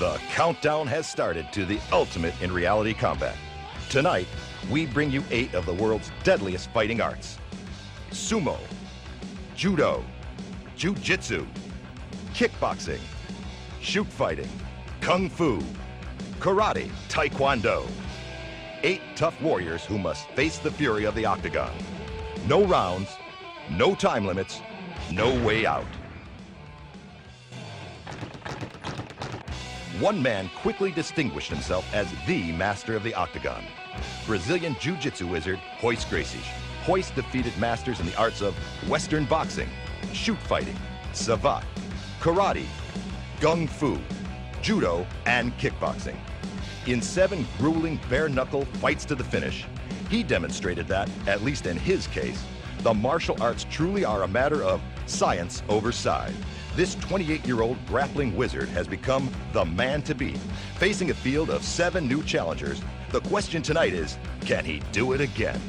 The countdown has started to the ultimate in reality combat. Tonight, we bring you 8 of the world's deadliest fighting arts. Sumo, Judo, Jiu-Jitsu, Kickboxing, Shoot Fighting, Kung Fu, Karate, Taekwondo. 8 tough warriors who must face the fury of the octagon. No rounds, no time limits, no way out. One man quickly distinguished himself as the master of the octagon. Brazilian Jiu-Jitsu wizard Royce Gracie. Royce defeated masters in the arts of Western boxing, shoot fighting, savate, karate, gung fu, judo, and kickboxing. In 7 grueling bare-knuckle fights to the finish, he demonstrated that, at least in his case, the martial arts truly are a matter of science over size. This 28-year-old grappling wizard has become the man to beat. Facing a field of 7 new challengers, the question tonight is, can he do it again?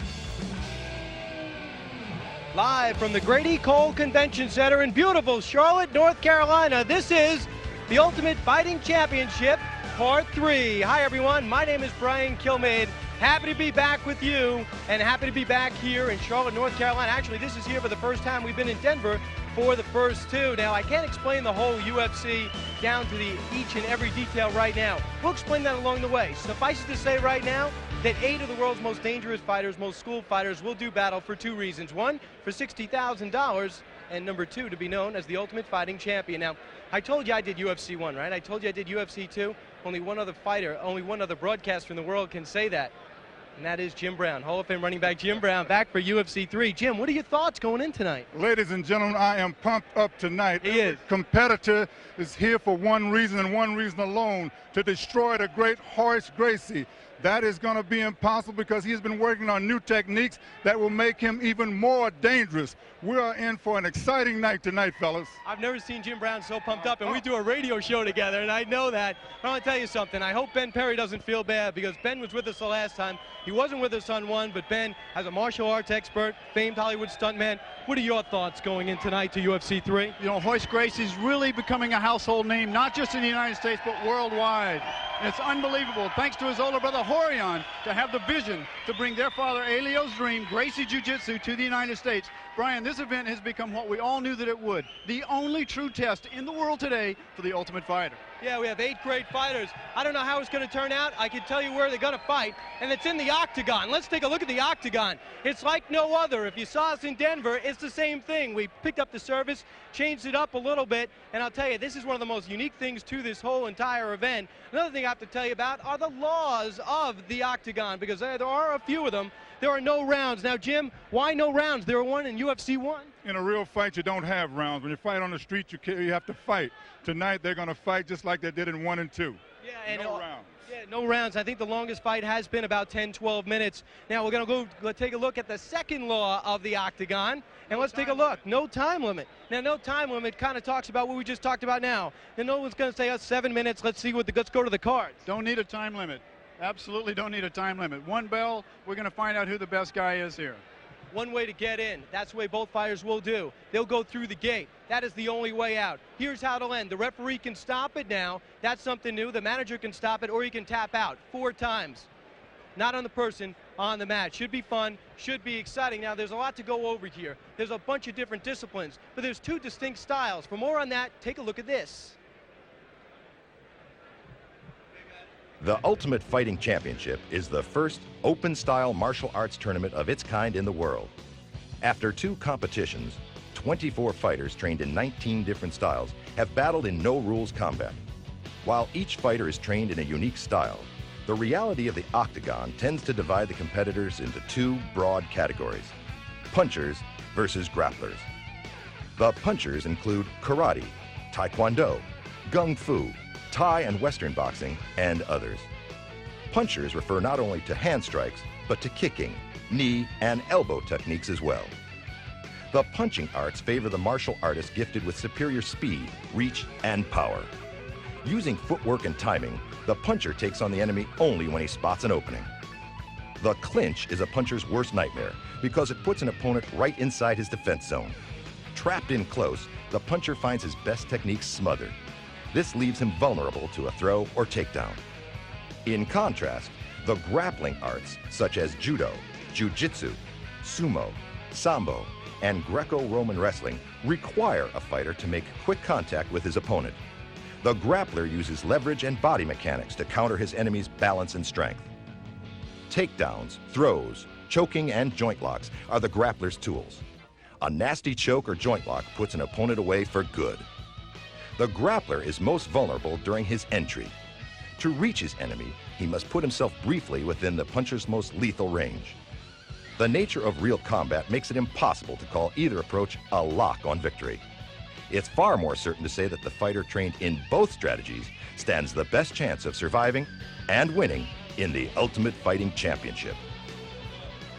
Live from the Grady Cole Convention Center in beautiful Charlotte, North Carolina, this is the Ultimate Fighting Championship, Part 3. Hi, everyone. My name is Brian Kilmeade. Happy to be back with you and happy to be back here in Charlotte, North Carolina. Actually, this is here for the first time. We've been in Denver for the first 2. Now, I can't explain the whole UFC down to the each and every detail right now. We'll explain that along the way. Suffice it to say right now that 8 of the world's most dangerous fighters, most school fighters, will do battle for 2 reasons. 1, for $60,000, and number 2, to be known as the Ultimate Fighting Champion. Now, I told you I did UFC 1, right? I told you I did UFC 2. Only one other fighter, only one other broadcaster in the world can say that. And that is Jim Brown, Hall of Fame running back Jim Brown, back for UFC 3. Jim, what are your thoughts going in tonight? Ladies and gentlemen, I am pumped up tonight. He is. Competitor is here for one reason and one reason alone, to destroy the great Royce Gracie. That is going to be impossible because he's been working on new techniques that will make him even more dangerous. We are in for an exciting night tonight, fellas. I've never seen Jim Brown so pumped up, and we do a radio show together, and I know that. But I want to tell you something. I hope Ben Perry doesn't feel bad because Ben was with us the last time. He wasn't with us on 1, but Ben, as a martial arts expert, famed Hollywood stuntman, what are your thoughts going in tonight to UFC 3? You know, Royce Gracie's really becoming a household name, not just in the United States, but worldwide. And it's unbelievable, thanks to his older brother, Rorion, to have the vision to bring their father, Elio's dream, Gracie Jiu-Jitsu, to the United States. Brian, this event has become what we all knew that it would. The only true test in the world today for the Ultimate Fighter. Yeah, we have 8 great fighters. I don't know how it's going to turn out. I can tell you where they're going to fight, and it's in the octagon. Let's take a look at the octagon. It's like no other. If you saw us in Denver, it's the same thing. We picked up the service, changed it up a little bit, and I'll tell you, this is one of the most unique things to this whole entire event. Another thing I have to tell you about are the laws of the octagon, because there are a few of them. There are no rounds. Now, Jim, why no rounds? There are one in UFC 1. In a real fight, you don't have rounds. When you fight on the street, you have to fight. Tonight, they're going to fight just like they did in 1 and 2. Yeah, and no rounds. Yeah, no rounds. I think the longest fight has been about 10, 12 minutes. Now, we're going to go take a look at the second law of the octagon, and let's take a look. No time limit. Now, no time limit kind of talks about what we just talked about now. And no one's going to say, 7 minutes. Let's go to the cards. Don't need a time limit. Absolutely don't need a time limit. 1 bell, we're going to find out who the best guy is here. One way to get in. That's the way both fighters will do. They'll go through the gate. That is the only way out. Here's how it'll end. The referee can stop it now. That's something new. The manager can stop it, or he can tap out 4 times. Not on the person, on the mat. Should be fun, should be exciting. Now, there's a lot to go over here. There's a bunch of different disciplines, but there's 2 distinct styles. For more on that, take a look at this. The Ultimate Fighting Championship is the first open-style martial arts tournament of its kind in the world. After 2 competitions, 24 fighters trained in 19 different styles have battled in no-rules combat. While each fighter is trained in a unique style, the reality of the octagon tends to divide the competitors into 2 broad categories: punchers versus grapplers. The punchers include karate, taekwondo, gung fu, Thai and Western boxing, and others. Punchers refer not only to hand strikes, but to kicking, knee, and elbow techniques as well. The punching arts favor the martial artist gifted with superior speed, reach, and power. Using footwork and timing, the puncher takes on the enemy only when he spots an opening. The clinch is a puncher's worst nightmare because it puts an opponent right inside his defense zone. Trapped in close, the puncher finds his best techniques smothered. This leaves him vulnerable to a throw or takedown. In contrast, the grappling arts such as judo, jiu-jitsu, sumo, sambo, and Greco-Roman wrestling require a fighter to make quick contact with his opponent. The grappler uses leverage and body mechanics to counter his enemy's balance and strength. Takedowns, throws, choking, and joint locks are the grappler's tools. A nasty choke or joint lock puts an opponent away for good. The grappler is most vulnerable during his entry. To reach his enemy, he must put himself briefly within the puncher's most lethal range. The nature of real combat makes it impossible to call either approach a lock on victory. It's far more certain to say that the fighter trained in both strategies stands the best chance of surviving and winning in the Ultimate Fighting Championship.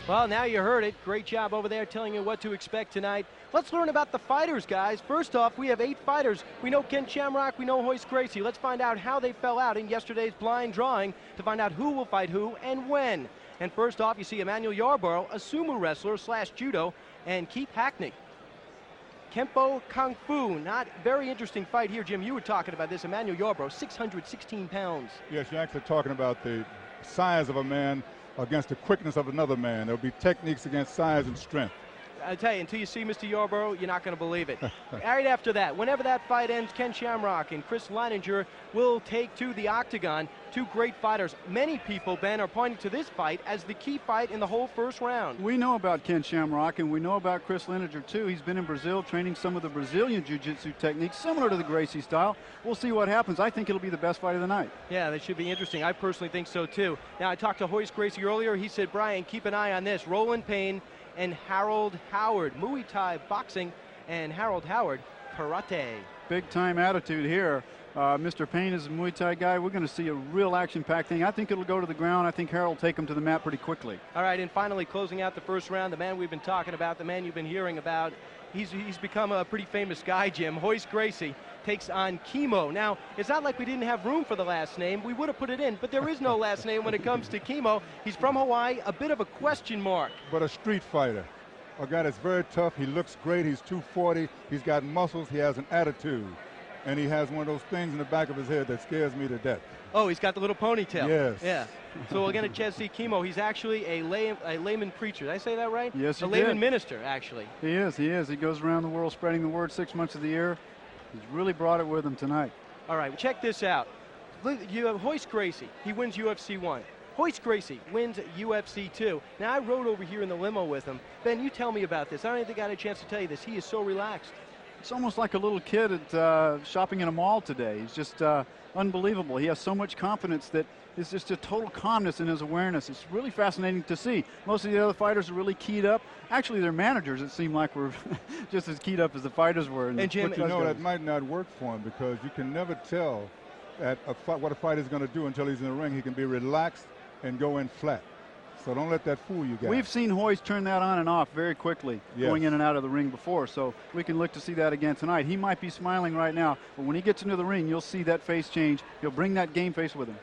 Well, now you heard it. Great job over there telling you what to expect tonight. Let's learn about the fighters, guys. First off, we have 8 fighters. We know Ken Shamrock, we know Royce Gracie. Let's find out how they fell out in yesterday's blind drawing to find out who will fight who and when. And first off, you see Emmanuel Yarborough, a sumo wrestler / judo, and Keith Hackney, Kempo Kung Fu. Not very interesting fight here, Jim. You were talking about this. Emmanuel Yarborough, 616 pounds. Yes, you're actually talking about the size of a man against the quickness of another man. There'll be techniques against size and strength. I tell you, until you see Mr. Yarborough, you're not going to believe it. Right after that, whenever that fight ends, Ken Shamrock and Chris Leininger will take to the octagon. 2 great fighters. Many people, Ben, are pointing to this fight as the key fight in the whole first round. We know about Ken Shamrock, and we know about Chris Leininger, too. He's been in Brazil training some of the Brazilian jiu-jitsu techniques, similar to the Gracie style. We'll see what happens. I think it'll be the best fight of the night. Yeah, that should be interesting. I personally think so, too. Now, I talked to Royce Gracie earlier. He said, Brian, keep an eye on this. Roland Payne and Harold Howard, Muay Thai boxing, and Harold Howard, karate. Big time attitude here. Mr. Payne is a Muay Thai guy. We're going to see a real action-packed thing. I think it'll go to the ground. I think Harold will take him to the mat pretty quickly. All right, and finally closing out the first round, the man we've been talking about, the man you've been hearing about, he's become a pretty famous guy, Jim. Royce Gracie takes on Kimo. Now, it's not like we didn't have room for the last name. We would have put it in, but there is no last name when it comes to Kimo. He's from Hawaii, a bit of a question mark. But a street fighter, a guy that's very tough. He looks great. He's 240. He's got muscles. He has an attitude. And he has one of those things in the back of his head that scares me to death. Oh, he's got the little ponytail. Yes. Yeah. So we're going to chance see Kimo. He's actually a layman preacher. Did I say that right? Yes, you did. A layman did. minister, actually. He is. He is. He goes around the world spreading the word 6 months of the year. He's really brought it with him tonight. All right, check this out. Look, you have Royce Gracie. He wins UFC 1. Royce Gracie wins UFC 2. Now, I rode over here in the limo with him. Ben, you tell me about this. I don't think I got a chance to tell you this. He is so relaxed. It's almost like a little kid at shopping in a mall today. He's just unbelievable. He has so much confidence that it's just a total calmness in his awareness. It's really fascinating to see. Most of the other fighters are really keyed up. Actually, their managers, it seemed like, were just as keyed up as the fighters were. And Jim, but you know, that might not work for him because you can never tell what a fighter is going to do until he's in the ring. He can be relaxed and go in flat. So don't let that fool you guys. We've seen Royce turn that on and off very quickly, going in and out of the ring before, so we can look to see that again tonight. He might be smiling right now, but when he gets into the ring, you'll see that face change. He'll bring that game face with him.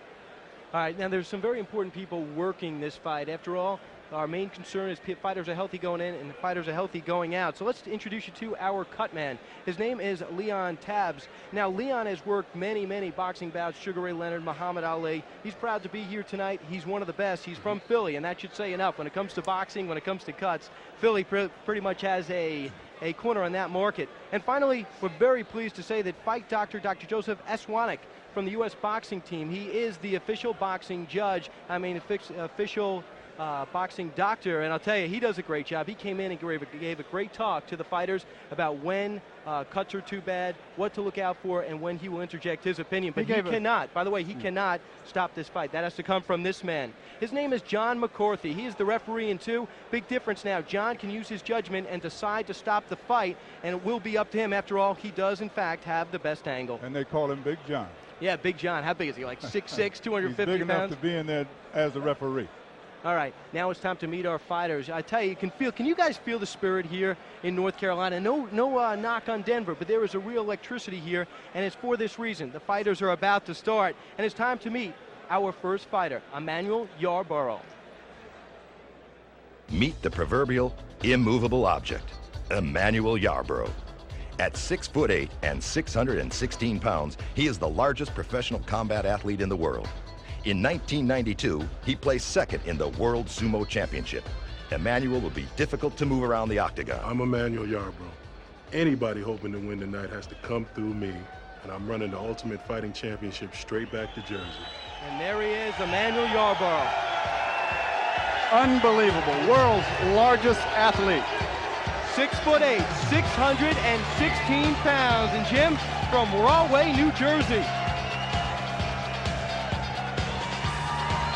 All right, now there's some very important people working this fight. After all, our main concern is fighters are healthy going in and fighters are healthy going out. So let's introduce you to our cut man. His name is Leon Tabbs. Now, Leon has worked many, many boxing bouts, Sugar Ray Leonard, Muhammad Ali. He's proud to be here tonight. He's one of the best. He's from Philly, and that should say enough. When it comes to boxing, when it comes to cuts, Philly pretty much has a corner on that market. And finally, we're very pleased to say that Fight Doctor, Dr. Joseph Eswanek from the U.S. boxing team, he is the official boxing judge, official boxing doctor, and I'll tell you, he does a great job. He came in and gave a great talk to the fighters about when cuts are too bad, what to look out for, and when he will interject his opinion. But he cannot, by the way, he cannot stop this fight. That has to come from this man. His name is John McCarthy. He is the referee in 2. Big difference now. John can use his judgment and decide to stop the fight, and it will be up to him. After all, he does, in fact, have the best angle. And they call him Big John. Yeah, Big John. How big is he? Like 6'6", 250 He's big pounds? enough to be in there as a referee. All right, now it's time to meet our fighters. I tell you, can you guys feel the spirit here in North Carolina? No knock on Denver, but there is a real electricity here, and it's for this reason. The fighters are about to start, and it's time to meet our first fighter, Emmanuel Yarborough. Meet the proverbial immovable object, Emmanuel Yarborough. At 6'8" and 616 pounds, he is the largest professional combat athlete in the world. In 1992, he placed second in the World Sumo Championship. Emmanuel will be difficult to move around the octagon. I'm Emmanuel Yarbrough. Anybody hoping to win tonight has to come through me, and I'm running the Ultimate Fighting Championship straight back to Jersey. And there he is, Emmanuel Yarbrough. Unbelievable. World's largest athlete. 6'8", 616 pounds. And Jim, from Rahway, New Jersey.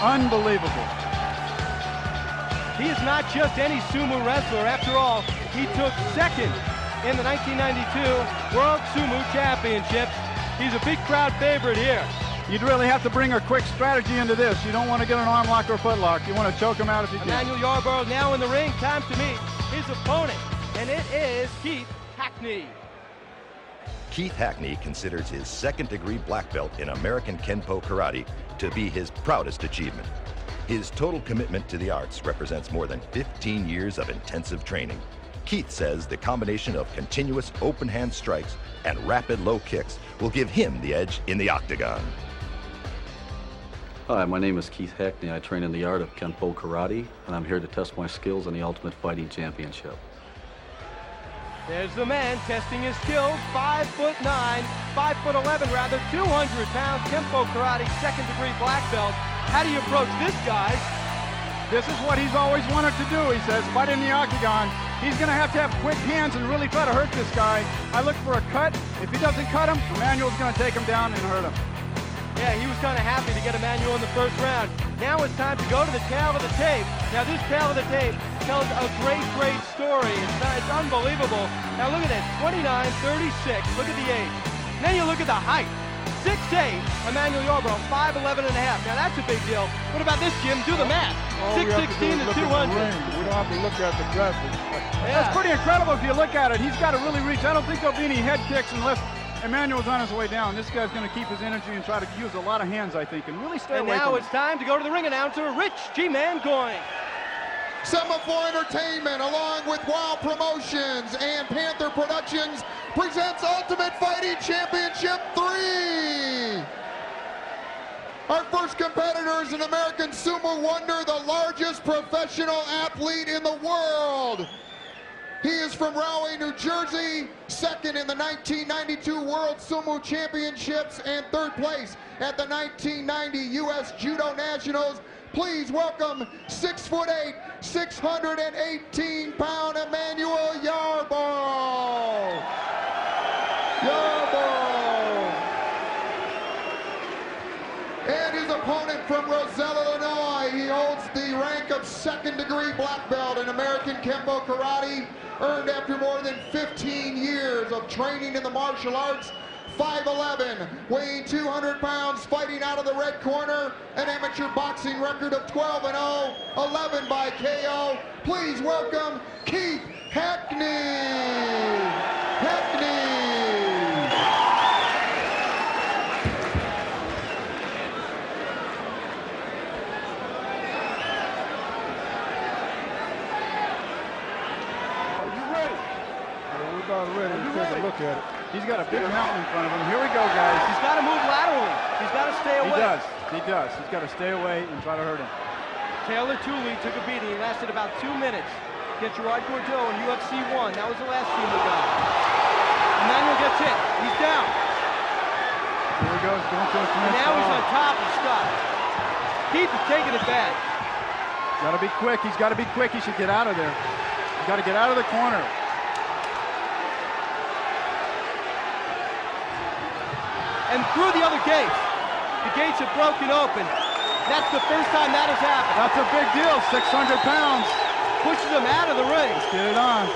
Unbelievable. He is not just any sumo wrestler. After all, he took second in the 1992 World Sumo Championships. He's a big crowd favorite here. You'd really have to bring a quick strategy into this. You don't want to get an arm lock or foot lock. You want to choke him out if you can. Emmanuel Yarbrough now in the ring. Time to meet his opponent, and it is Keith Hackney. Keith Hackney considers his second-degree black belt in American Kenpo Karate to be his proudest achievement. His total commitment to the arts represents more than 15 years of intensive training. Keith says the combination of continuous open-hand strikes and rapid low kicks will give him the edge in the octagon. Hi, my name is Keith Hackney. I train in the art of Kenpo Karate, and I'm here to test my skills in the Ultimate Fighting Championship. There's the man testing his skills, 5'9", 5'11" rather, 200 pounds, Kenpo Karate, second-degree black belt. How do you approach this guy? This is what he's always wanted to do, he says, fight in the octagon. He's going to have quick hands and really try to hurt this guy. I look for a cut. If he doesn't cut him, Emmanuel's going to take him down and hurt him. Yeah, he was kind of happy to get Emmanuel in the first round. Now it's time to go to the tail of the tape. Now this tail of the tape tells a great story. It's unbelievable. Now look at this, 29-36. Look at the age. Then you look at the height. 6'8", Emmanuel Yarbrough, 5'11 and a half. Now that's a big deal. What about this, Jim? Do the math. 6'16 and 200. We don't have to look at the graphics. Yeah. That's pretty incredible if you look at it. He's got to really reach. I don't think there'll be any head kicks unless Emmanuel's on his way down. This guy's going to keep his energy and try to use a lot of hands, I think, and really stay away from him. And now it's time to go to the ring announcer, Rich G-Man Going. Semaphore Entertainment, along with Wild Promotions and Panther Productions, presents Ultimate Fighting Championship 3. Our first competitor is an American Sumo Wonder, the largest professional athlete in the world. He is from Rahway, New Jersey, second in the 1992 World Sumo Championships and third place at the 1990 U.S. Judo Nationals. Please welcome 6'8", 618-pound Emmanuel Yarbrough. And his opponent from Roselle, Illinois, he holds the rank of second-degree black belt in American Kenpo Karate, earned after more than 15 years of training in the martial arts. 5'11", weighing 200 pounds, fighting out of the red corner, an amateur boxing record of 12-0, 11 by KO. Please welcome Keith Hackney. Ready to take a look at it. He's got a big mountain in front of him. Here we go, guys. He's got to move laterally. He's got to stay away. He does. He's got to stay away and try to hurt him. Taylor Tooley took a beating. He lasted about 2 minutes. Against Gerard Gordeau in UFC 1. That was the last Sumo guy. Emmanuel gets hit. He's down. Here he goes. And now he's on top of Scott. Keith is taking it bad. Got to be quick. He's got to be quick. He should get out of there. He's got to get out of the corner. And through the other gates. The gates have broken open. That's the first time that has happened. That's a big deal, 600 pounds. Pushes him out of the ring. Let's get it on.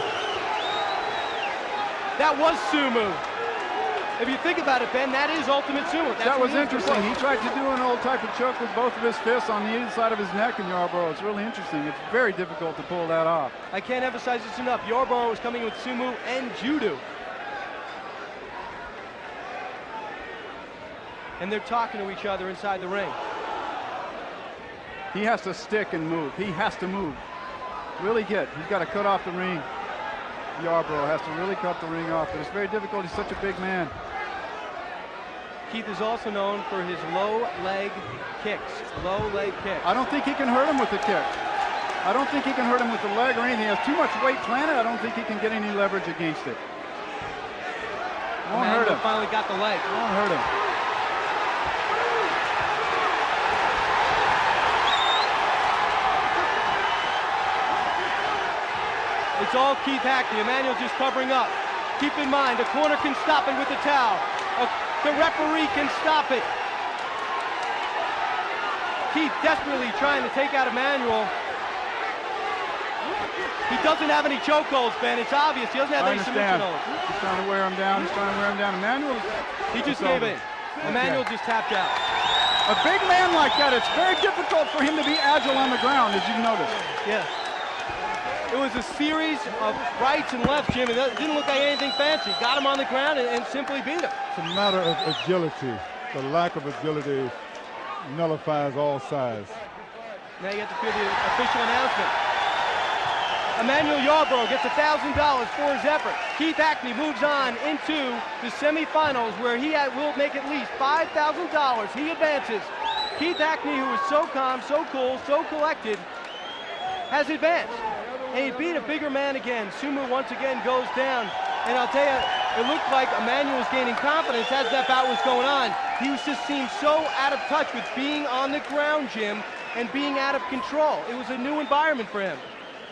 That was Sumo. If you think about it, Ben, that is Ultimate Sumo. That was interesting. He tried to do an old type of choke with both of his fists on the inside of his neck in Yarbrough. It's really interesting. It's very difficult to pull that off. I can't emphasize this enough. Yarbrough is coming with Sumo and Judo. And they're talking to each other inside the ring. He has to stick and move. He has to move. Really get. He's got to cut off the ring. Yarbrough has to really cut the ring off, but it's very difficult. He's such a big man. Keith is also known for his low leg kicks. Low leg kicks. I don't think he can hurt him with the kick. I don't think he can hurt him with the leg or anything. He has too much weight planted. I don't think he can get any leverage against it. Won't hurt him. Finally got the leg. Won't hurt him. It's all Keith Hackney. Emmanuel just covering up. Keep in mind, the corner can stop it with the towel. The referee can stop it. Keith desperately trying to take out Emmanuel. He doesn't have any chokeholds, Ben. It's obvious. He doesn't have any submission holds. He's trying to wear him down. He's trying to wear him down. Emmanuel. He just gave in. Emmanuel just tapped out. A big man like that, it's very difficult for him to be agile on the ground, as you've noticed. Yeah. It was a series of rights and lefts, Jim. It didn't look like anything fancy. Got him on the ground and simply beat him. It's a matter of agility. The lack of agility nullifies all size. Now you have to feel the official announcement. Emmanuel Yarbrough gets $1,000 for his effort. Keith Hackney moves on into the semifinals where he will make at least $5,000. He advances. Keith Hackney, who is so calm, so cool, so collected, has advanced. And he beat a bigger man again. Sumu once again goes down. And I'll tell you, it looked like Emmanuel was gaining confidence as that bout was going on. He was just seemed so out of touch with being on the ground, Jim, and being out of control. It was a new environment for him.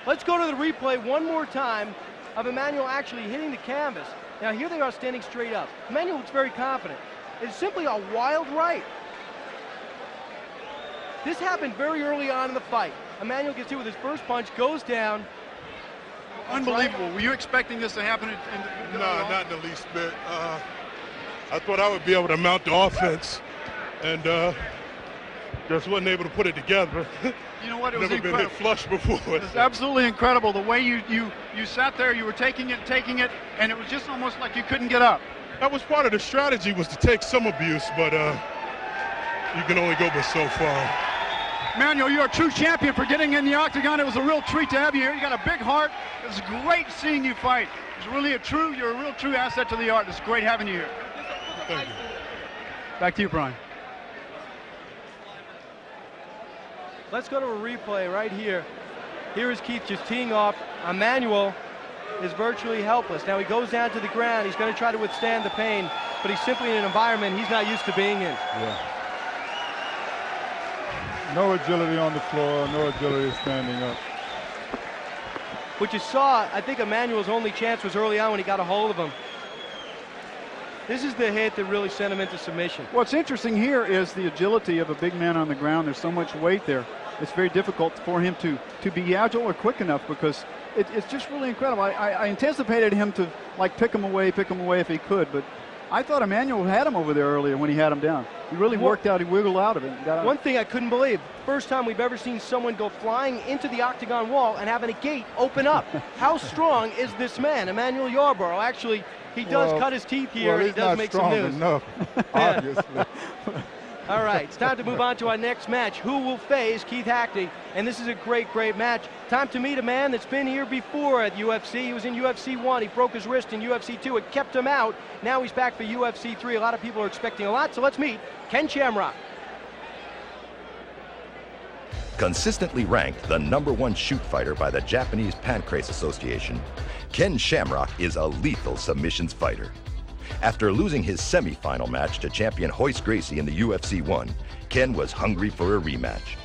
Let's go to the replay one more time of Emmanuel actually hitting the canvas. Now here they are standing straight up. Emmanuel looks very confident. It's simply a wild right. This happened very early on in the fight. Emmanuel gets hit with his first punch, goes down. Unbelievable. Were you expecting this to happen? No, not in the least bit. I thought I would be able to mount the offense, and just wasn't able to put it together. You know what? It was Never incredible. been hit flush before. It's absolutely incredible the way you sat there. You were taking it, and it was just almost like you couldn't get up. That was part of the strategy, was to take some abuse, but you can only go but so far. Emmanuel, you're a true champion for getting in the octagon. It was a real treat to have you here. You got a big heart. It was great seeing you fight. You're a real true asset to the art. It's great having you here. Thank you. Back to you, Brian. Let's go to a replay right here. Here is Keith just teeing off. Emmanuel is virtually helpless. Now he goes down to the ground. He's going to try to withstand the pain, but he's simply in an environment he's not used to being in. Yeah. No agility on the floor, no agility standing up. What you saw, I think Emmanuel's only chance was early on when he got a hold of him. This is the hit that really sent him into submission. What's interesting here is the agility of a big man on the ground. There's so much weight there. It's very difficult for him to be agile or quick enough, because it's just really incredible. I anticipated him to like pick him away if he could, but I thought Emmanuel had him over there earlier when he had him down. He really worked out. He wiggled out of it. One thing I couldn't believe, first time we've ever seen someone go flying into the octagon wall and having a gate open up. How strong is this man, Emmanuel Yarbrough? Actually, he does cut his teeth here, and he does make some news. Enough, obviously. All right, it's time to move on to our next match. Who will face Keith Hackney? And this is a great, great match. Time to meet a man that's been here before at UFC. He was in UFC 1. He broke his wrist in UFC 2. It kept him out. Now he's back for UFC 3. A lot of people are expecting a lot, so let's meet Ken Shamrock. Consistently ranked the #1 shoot fighter by the Japanese Pancrase Association, Ken Shamrock is a lethal submissions fighter. After losing his semi-final match to champion Royce Gracie in the UFC 1, Ken was hungry for a rematch.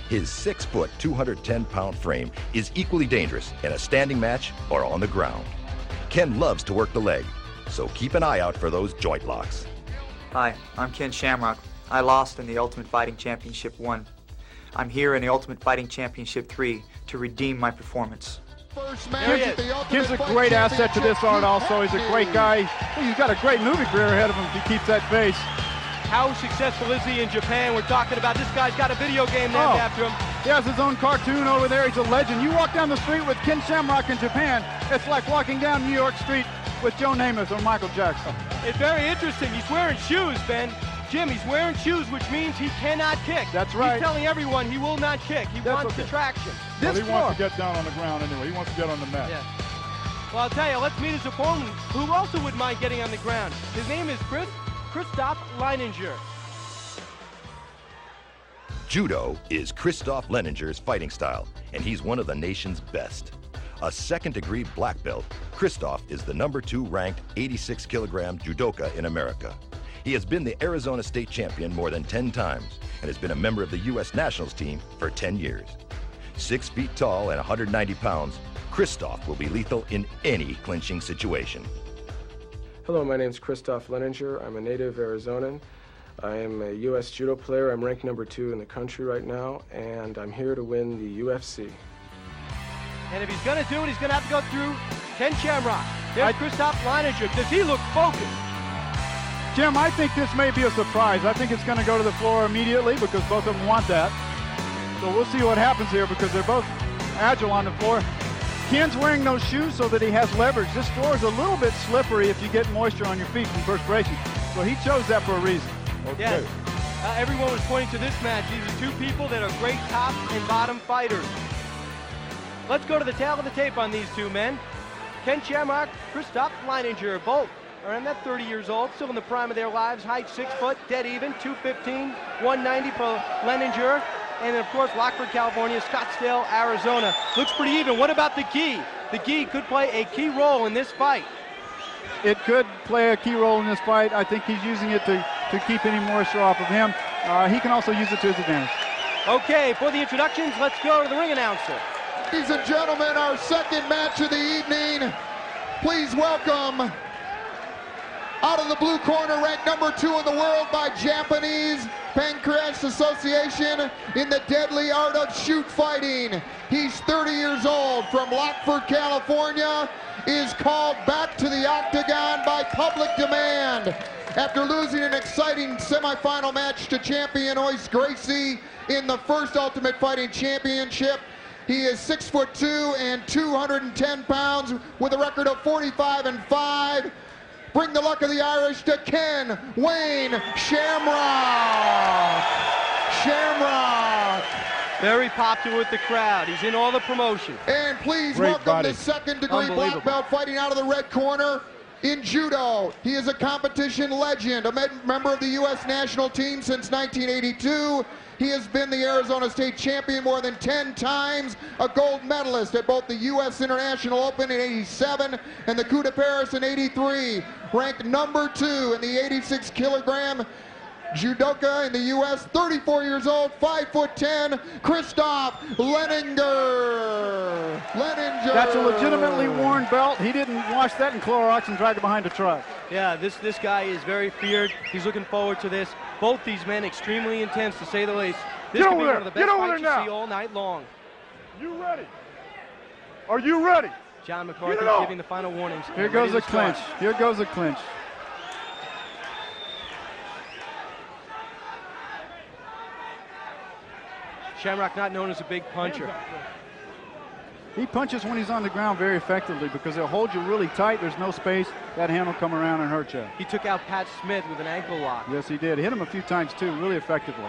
His 6-foot, 210-pound frame is equally dangerous in a standing match or on the ground. Ken loves to work the leg, so keep an eye out for those joint locks. Hi, I'm Ken Shamrock. I lost in the Ultimate Fighting Championship 1. I'm here in the Ultimate Fighting Championship 3 to redeem my performance. Ken's a great asset to this art also. He's a great guy. He's got a great movie career ahead of him if he keeps that pace. How successful is he in Japan? We're talking about this guy's got a video game named after him. He has his own cartoon over there. He's a legend. You walk down the street with Ken Shamrock in Japan, it's like walking down New York Street with Joe Namath or Michael Jackson. It's very interesting. He's wearing shoes, Ben. Jim, he's wearing shoes, which means he cannot kick. That's right. He's telling everyone he will not kick. He wants the traction. Well, he wants to get down on the ground anyway. He wants to get on the mat. Yeah. Well, I'll tell you, let's meet his opponent, who also wouldn't mind getting on the ground. His name is Christoph Leininger. Judo is Christoph Leininger's fighting style, and he's one of the nation's best. A second-degree black belt, Christoph is the #2 ranked 86-kilogram judoka in America. He has been the Arizona State champion more than 10 times and has been a member of the U.S. Nationals team for 10 years. 6 feet tall and 190 pounds, Christoph will be lethal in any clinching situation. Hello, my name is Christoph Leininger. I'm a native Arizonan. I am a U.S. judo player. I'm ranked #2 in the country right now, and I'm here to win the UFC. And if he's going to do it, he's going to have to go through Ken Shamrock. There's Christoph Leininger. Does he look focused? Jim, I think this may be a surprise. I think it's going to go to the floor immediately because both of them want that. So we'll see what happens here because they're both agile on the floor. Ken's wearing those shoes so that he has leverage. This floor is a little bit slippery if you get moisture on your feet from perspiration. So he chose that for a reason. Okay. Yes. Everyone was pointing to this match. These are two people that are great top and bottom fighters. Let's go to the tail of the tape on these two men. Ken Shamrock, Christoph Leininger, both are in that 30 years old, still in the prime of their lives. Height 6 foot, dead even, 215, 190 for Leininger. And then, of course, Lockford, California, Scottsdale, Arizona. Looks pretty even. What about the gi? The gi could play a key role in this fight. It could play a key role in this fight. I think he's using it to keep any moisture off of him. He can also use it to his advantage. Okay, for the introductions, let's go to the ring announcer. Ladies and gentlemen, our second match of the evening. Please welcome, out of the blue corner, ranked #2 in the world by Japanese Pancrase Association in the deadly art of shoot fighting. He's 30 years old, from Lockford, California, is called back to the octagon by public demand after losing an exciting semifinal match to champion Royce Gracie in the first Ultimate Fighting Championship. He is 6'2" and 210 pounds with a record of 45-5. Bring the luck of the Irish to Ken Wayne Shamrock. Shamrock. Very popular with the crowd. He's in all the promotion. And please welcome the second-degree black belt fighting out of the red corner in judo. He is a competition legend, a member of the U.S. national team since 1982. He has been the Arizona State champion more than 10 times, a gold medalist at both the U.S. International Open in '87 and the Coup de Paris in '83. Ranked #2 in the 86-kilogram judoka in the U.S., 34 years old, 5'10", Christoph Leininger. That's a legitimately worn belt. He didn't wash that in Clorox and drag it behind a truck. Yeah, this guy is very feared. He's looking forward to this. Both these men extremely intense, to say the least. This could be one of the best fights you see all night long. You ready? Are you ready? John McCarthy giving the final warnings. Here goes a clinch. Here goes a clinch. Shamrock not known as a big puncher. He punches when he's on the ground very effectively because he'll hold you really tight. There's no space. That hand will come around and hurt you. He took out Pat Smith with an ankle lock. Yes, he did. Hit him a few times, too, really effectively.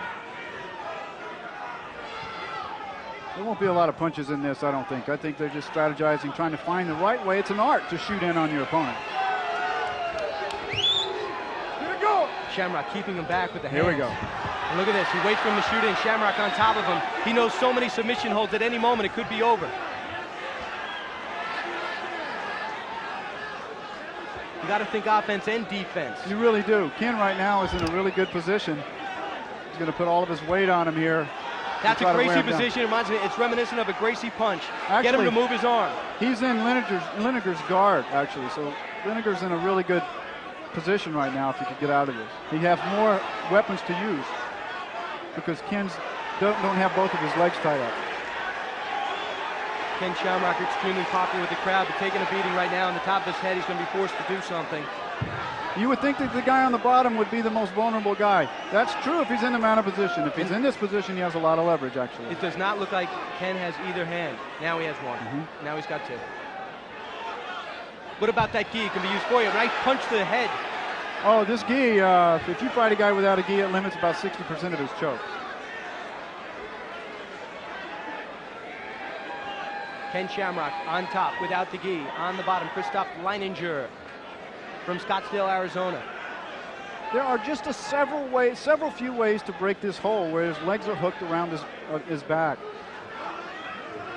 There won't be a lot of punches in this, I don't think. I think they're just strategizing, trying to find the right way. It's an art to shoot in on your opponent. Here we go. Shamrock keeping him back with the hand. Here we go. And look at this. He waits for him to shoot in. Shamrock on top of him. He knows so many submission holds at any moment it could be over. You got to think offense and defense. You really do. Ken right now is in a really good position. He's going to put all of his weight on him here. That's a Gracie position. It reminds me, it's reminiscent of a Gracie punch. Actually, get him to move his arm. He's in Leininger's guard, actually. So Leininger's in a really good position right now if he could get out of this. He has more weapons to use because Ken's don't have both of his legs tied up. Ken Shamrock extremely popular with the crowd, but taking a beating right now on the top of his head. He's going to be forced to do something. You would think that the guy on the bottom would be the most vulnerable guy. That's true if he's in the mounted position. If he's in this position, he has a lot of leverage, actually. It does not look like Ken has either hand. Now he has one. Now he's got two. What about that gi? It can be used for you. Nice punch to the head. Oh, this gi, if you fight a guy without a gi, it limits about 60% of his chokes. Ken Shamrock on top without the gi. On the bottom, Christoph Leininger from Scottsdale, Arizona. There are just several few ways to break this hold where his legs are hooked around his back.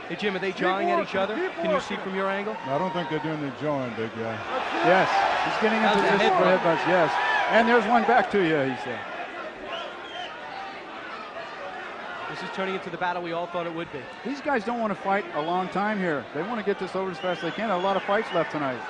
Hey, Jim, are they jawing at each other? Can you see from your angle? I don't think they're doing the jawing, big guy. Yes, he's getting into this for headbutts, yes. And there's one back to you, he said. This is turning into the battle we all thought it would be. These guys don't want to fight a long time here. They want to get this over as fast as they can. There are a lot of fights left tonight.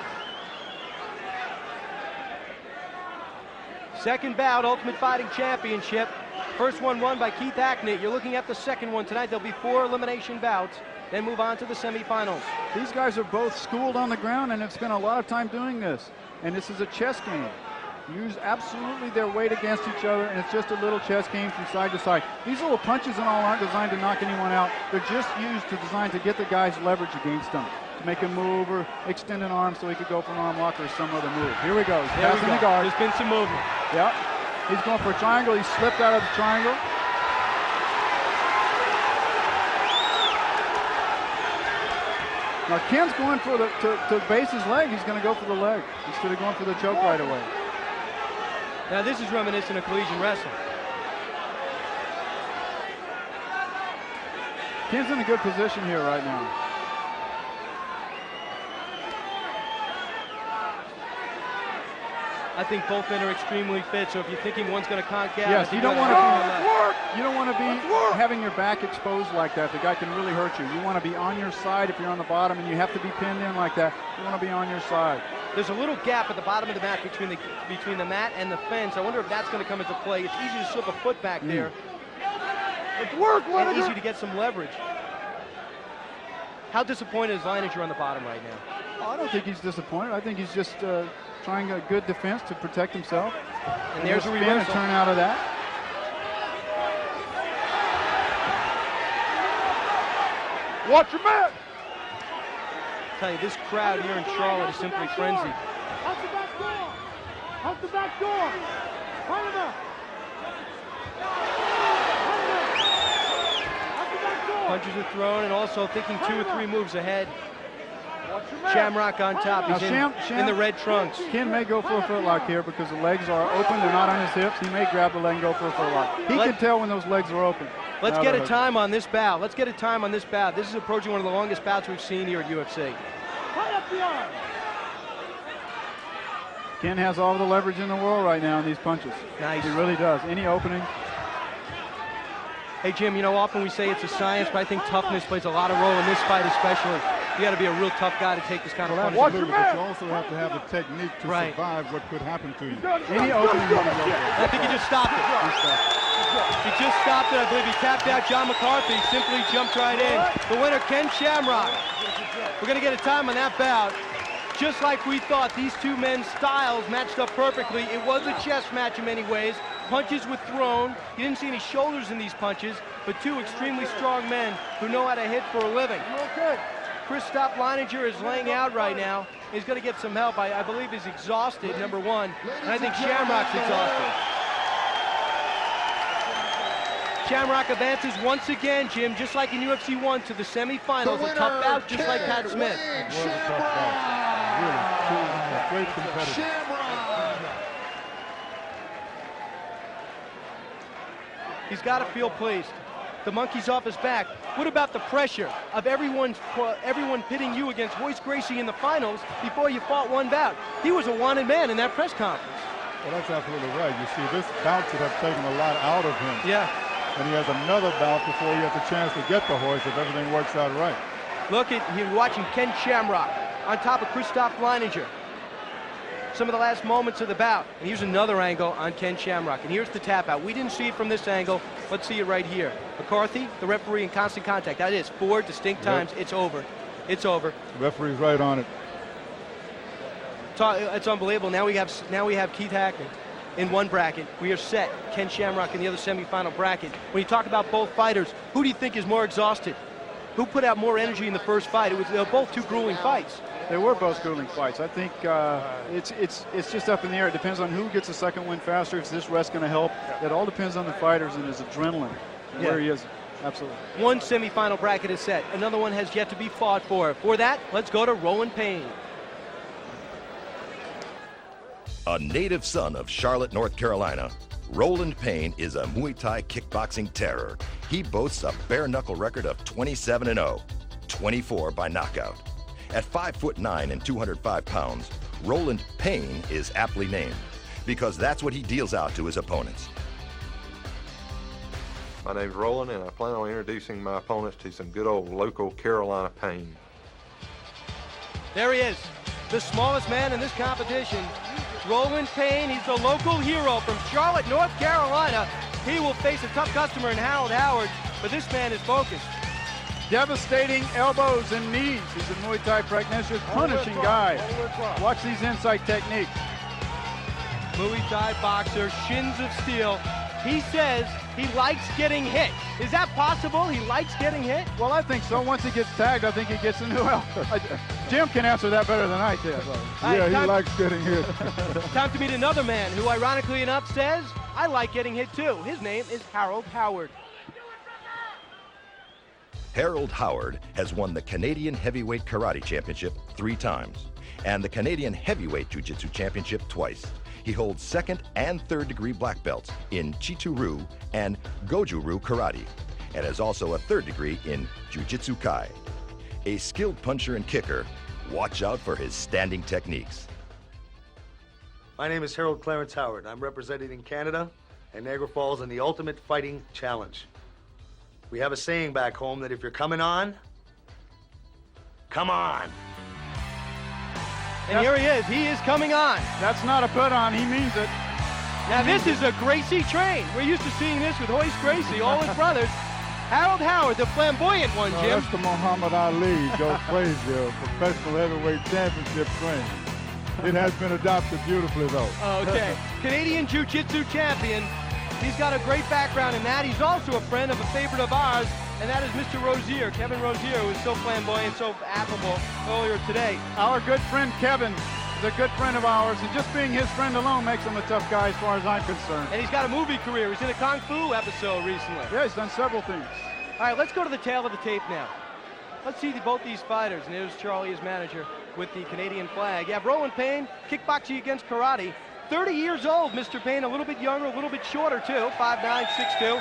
Second bout, Ultimate Fighting Championship. First one won by Keith Hacknett. You're looking at the second one tonight. There'll be 4 elimination bouts, then move on to the semifinals. These guys are both schooled on the ground and have spent a lot of time doing this. And this is a chess game. Use absolutely their weight against each other, and it's just a little chess game from side to side. These little punches and all aren't designed to knock anyone out. They're just designed to get the guy's leverage against them, to make him move or extend an arm so he could go for an arm lock or some other move. Here we go. He's passing the guard. There's been some movement. Yep. He's going for a triangle. He slipped out of the triangle. Now Ken's going for to base his leg. He's going to go for the leg instead of going for the choke right away. Now this is reminiscent of collegiate wrestling. Ken's in a good position here right now. I think both men are extremely fit, so if you're thinking one's going to conk out, yes, you don't want to be having your back exposed like that. The guy can really hurt you. You want to be on your side if you're on the bottom, and you have to be pinned in like that. You want to be on your side. There's a little gap at the bottom of the mat between the mat and the fence. I wonder if that's going to come into play. It's easy to slip a foot back there. It's work, and easy to get some leverage. How disappointed is Leininger on the bottom right now? Oh, I don't think he's disappointed. I think he's just trying a good defense to protect himself. And there's a reversal. Turn out of that. Watch your man. I tell you, this crowd here in Charlotte is simply frenzied. Out the back door. Out the back door. Fight him up. Punches are thrown, and also thinking 2 or 3 moves ahead. Shamrock on top. He's in the red trunks. Ken may go for a footlock here because the legs are open. They're not on his hips. He may grab the leg and go for a footlock. He can tell when those legs are open. Let's get a time on this bout. Let's get a time on this bout. This is approaching one of the longest bouts we've seen here at UFC. Ken has all the leverage in the world right now in these punches. Nice. He really does. Any opening. Hey, Jim, you know, often we say it's a science, but I think toughness plays a lot of role in this fight especially. You got to be a real tough guy to take this kind of punch. But you also have to have the technique to survive what could happen to you. Any opening. I think he just stopped it. He just stopped it. I believe he tapped out John McCarthy. Simply jumped right in. The winner, Ken Shamrock. We're going to get a time on that bout. Just like we thought, these two men's styles matched up perfectly. It was a chess match in many ways. Punches were thrown. You didn't see any shoulders in these punches, but 2 extremely strong men who know how to hit for a living. Christoph Leininger is laying out right now. He's going to get some help. I believe he's exhausted, number 1, and I think Shamrock's exhausted. Shamrock advances once again, Jim, just like in UFC 1, to the semifinals. A tough bout, just like Pat Smith. Great competitor. He's got to feel pleased. The monkey's off his back. What about the pressure of everyone pitting you against Royce Gracie in the finals before you fought one bout? He was a wanted man in that press conference. Well, that's absolutely right. You see, this bout should have taken a lot out of him. Yeah. And he has another bout before he has the chance to get the horse if everything works out right. Look at him watching Ken Shamrock on top of Christoph Leininger. Some of the last moments of the bout. And here's another angle on Ken Shamrock. And here's the tap out. We didn't see it from this angle. Let's see it right here. McCarthy, the referee, in constant contact. That is 4 distinct times. It's over. It's over. The referee's right on it. It's unbelievable. Now we have Keith Hacknett in one bracket. We are set. Ken Shamrock in the other semifinal bracket. When you talk about both fighters, who do you think is more exhausted? Who put out more energy in the first fight? They were both 2 grueling fights. They were both grueling fights. I think it's just up in the air. It depends on who gets the second win faster. If this rest going to help, it all depends on the fighters and his adrenaline, where he is Absolutely. One semifinal bracket is set. Another one has yet to be fought for. For that, let's go to Roland Payne. A native son of Charlotte, North Carolina, Roland Payne is a Muay Thai kickboxing terror. He boasts a bare-knuckle record of 27-0, 24 by knockout. At 5'9" and 205 pounds, Roland Payne is aptly named because that's what he deals out to his opponents. My name's Roland, and I plan on introducing my opponents to some good old local Carolina pain. There he is, the smallest man in this competition. Roland Payne, he's the local hero from Charlotte, North Carolina. He will face a tough customer in Harold Howard, but this man is focused. Devastating elbows and knees. He's a Muay Thai practitioner, punishing guy. Watch these inside techniques. Muay Thai boxer, shins of steel. He says he likes getting hit. Is that possible? He likes getting hit? Well, I think so. Once he gets tagged, I think he gets a new outfit. Jim can answer that better than I can. Yeah, he likes getting hit. Time to meet another man who, ironically enough, says, I like getting hit too. His name is Harold Howard. Harold Howard has won the Canadian Heavyweight Karate Championship 3 times and the Canadian Heavyweight Jiu-Jitsu Championship twice. He holds 2nd and 3rd degree black belts in Chitu-Ryu and Goju-Ryu Karate, and is also a 3rd degree in Jiu-Jitsu Kai. A skilled puncher and kicker, watch out for his standing techniques. My name is Harold Clarence Howard. I'm representing Canada and Niagara Falls in the Ultimate Fighting Challenge. We have a saying back home that if you're coming on, come on. And here he is. He is coming on. That's not a put on. He means it. Now this is a Gracie train. We're used to seeing this with Hoist Gracie, all his brothers. Harold Howard, the flamboyant one, Jim. That's the Muhammad Ali, Joe Frazier, professional heavyweight championship train. It has been adopted beautifully, though. Okay. Canadian Jiu-Jitsu champion. He's got a great background in that. He's also a friend of a favorite of ours, and that is Mr. Rozier, Kevin Rozier, who is so flamboyant, so affable earlier today. Our good friend Kevin is a good friend of ours, and just being his friend alone makes him a tough guy as far as I'm concerned. And he's got a movie career. He's in a Kung Fu episode recently. Yeah, he's done several things. All right, let's go to the tail of the tape now. Let's see both these fighters, and here's Charlie, his manager, with the Canadian flag. You have Roland Payne, kickboxing against karate. 30 years old, Mr. Payne, a little bit younger, a little bit shorter too, 5'9", 6'2".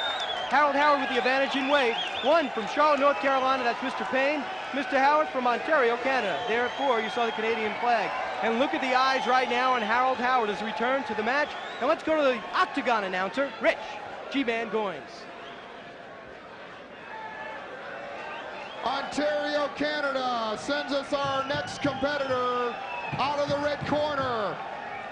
Harold Howard with the advantage in weight. One from Charlotte, North Carolina, that's Mr. Payne. Mr. Howard from Ontario, Canada. Therefore, you saw the Canadian flag. And look at the eyes right now on Harold Howard as returned to the match. And let's go to the Octagon announcer, Rich G-Man Goins. Ontario, Canada sends us our next competitor out of the red corner,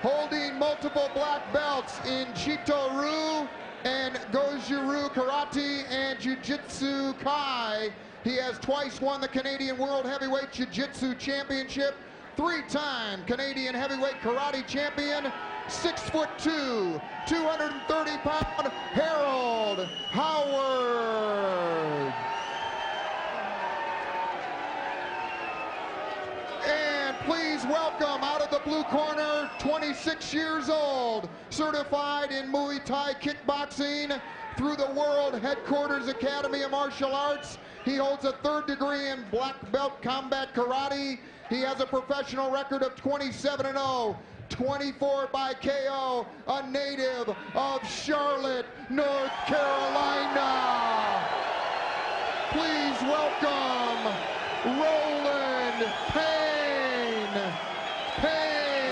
holding multiple black belts in Chitu-Ryu and Goju-Ryu Karate and Jiu-Jitsu Kai. He has twice won the Canadian World Heavyweight Jiu-Jitsu Championship, 3-time Canadian Heavyweight Karate Champion, 6'2", 230-pound Harold Howard. And please welcome out of the blue corner, 26 years old, certified in Muay Thai kickboxing through the World Headquarters Academy of Martial Arts. He holds a 3rd degree in black belt combat karate. He has a professional record of 27-0, 24 by KO, a native of Charlotte, North Carolina. Please welcome Roland Payne.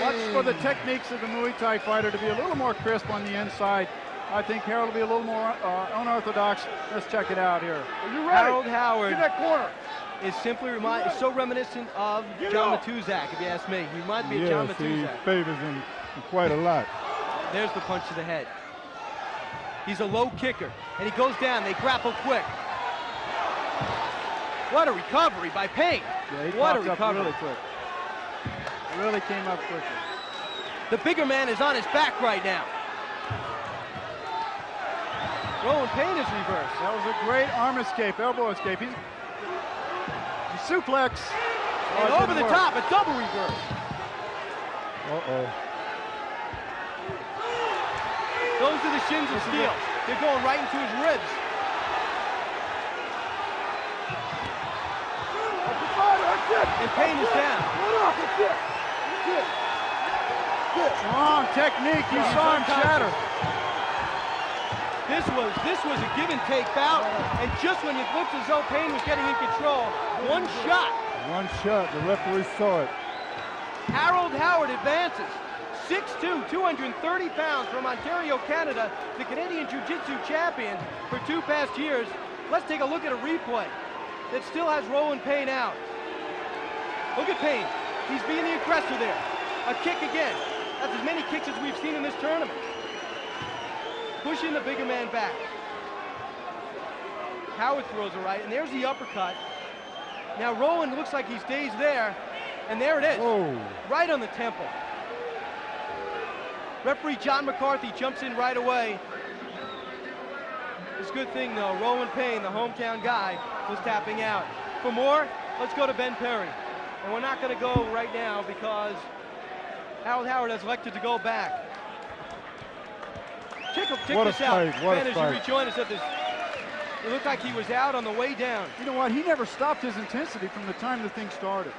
Watch for the techniques of the Muay Thai fighter to be a little more crisp on the inside. I think Harold will be a little more unorthodox. Let's check it out here. Are you ready? Harold Howard. Get that corner. Is simply is so reminiscent of John Matuzak, if you ask me. He reminds me of John Matuzak. He favors him quite a lot. There's the punch to the head. He's a low kicker, and he goes down. They grapple quick. What a recovery by Payne. Yeah, he what a pops recovery. up really quick. Really came up quickly. The bigger man is on his back right now. Roland Payne is reversed. That was a great arm escape, elbow escape. He's suplex. And over the top, a double reverse. Uh-oh. Those are the shins of steel. They're going right into his ribs. And Payne is down. Strong technique. You saw him shatter. This was a give and take bout, and just when it looked as though Payne was getting in control, one shot. One shot. The referee saw it. Harold Howard advances. 6'2", 230 pounds from Ontario, Canada, the Canadian Jiu-Jitsu champion for 2 past years. Let's take a look at a replay that still has Rowan Payne out. Look at Payne. He's being the aggressor there. A kick again. That's as many kicks as we've seen in this tournament. Pushing the bigger man back. Howard throws a right, and there's the uppercut. Now Rowan looks like he stays there, and there it is. Whoa. Right on the temple. Referee John McCarthy jumps in right away. It's a good thing, though. Rowan Payne, the hometown guy, was tapping out. For more, let's go to Ben Perry. And we're not going to go right now because Harold Howard has elected to go back. Check this out. Ben, as you rejoin us at this, it looked like he was out on the way down. You know what? He never stopped his intensity from the time the thing started.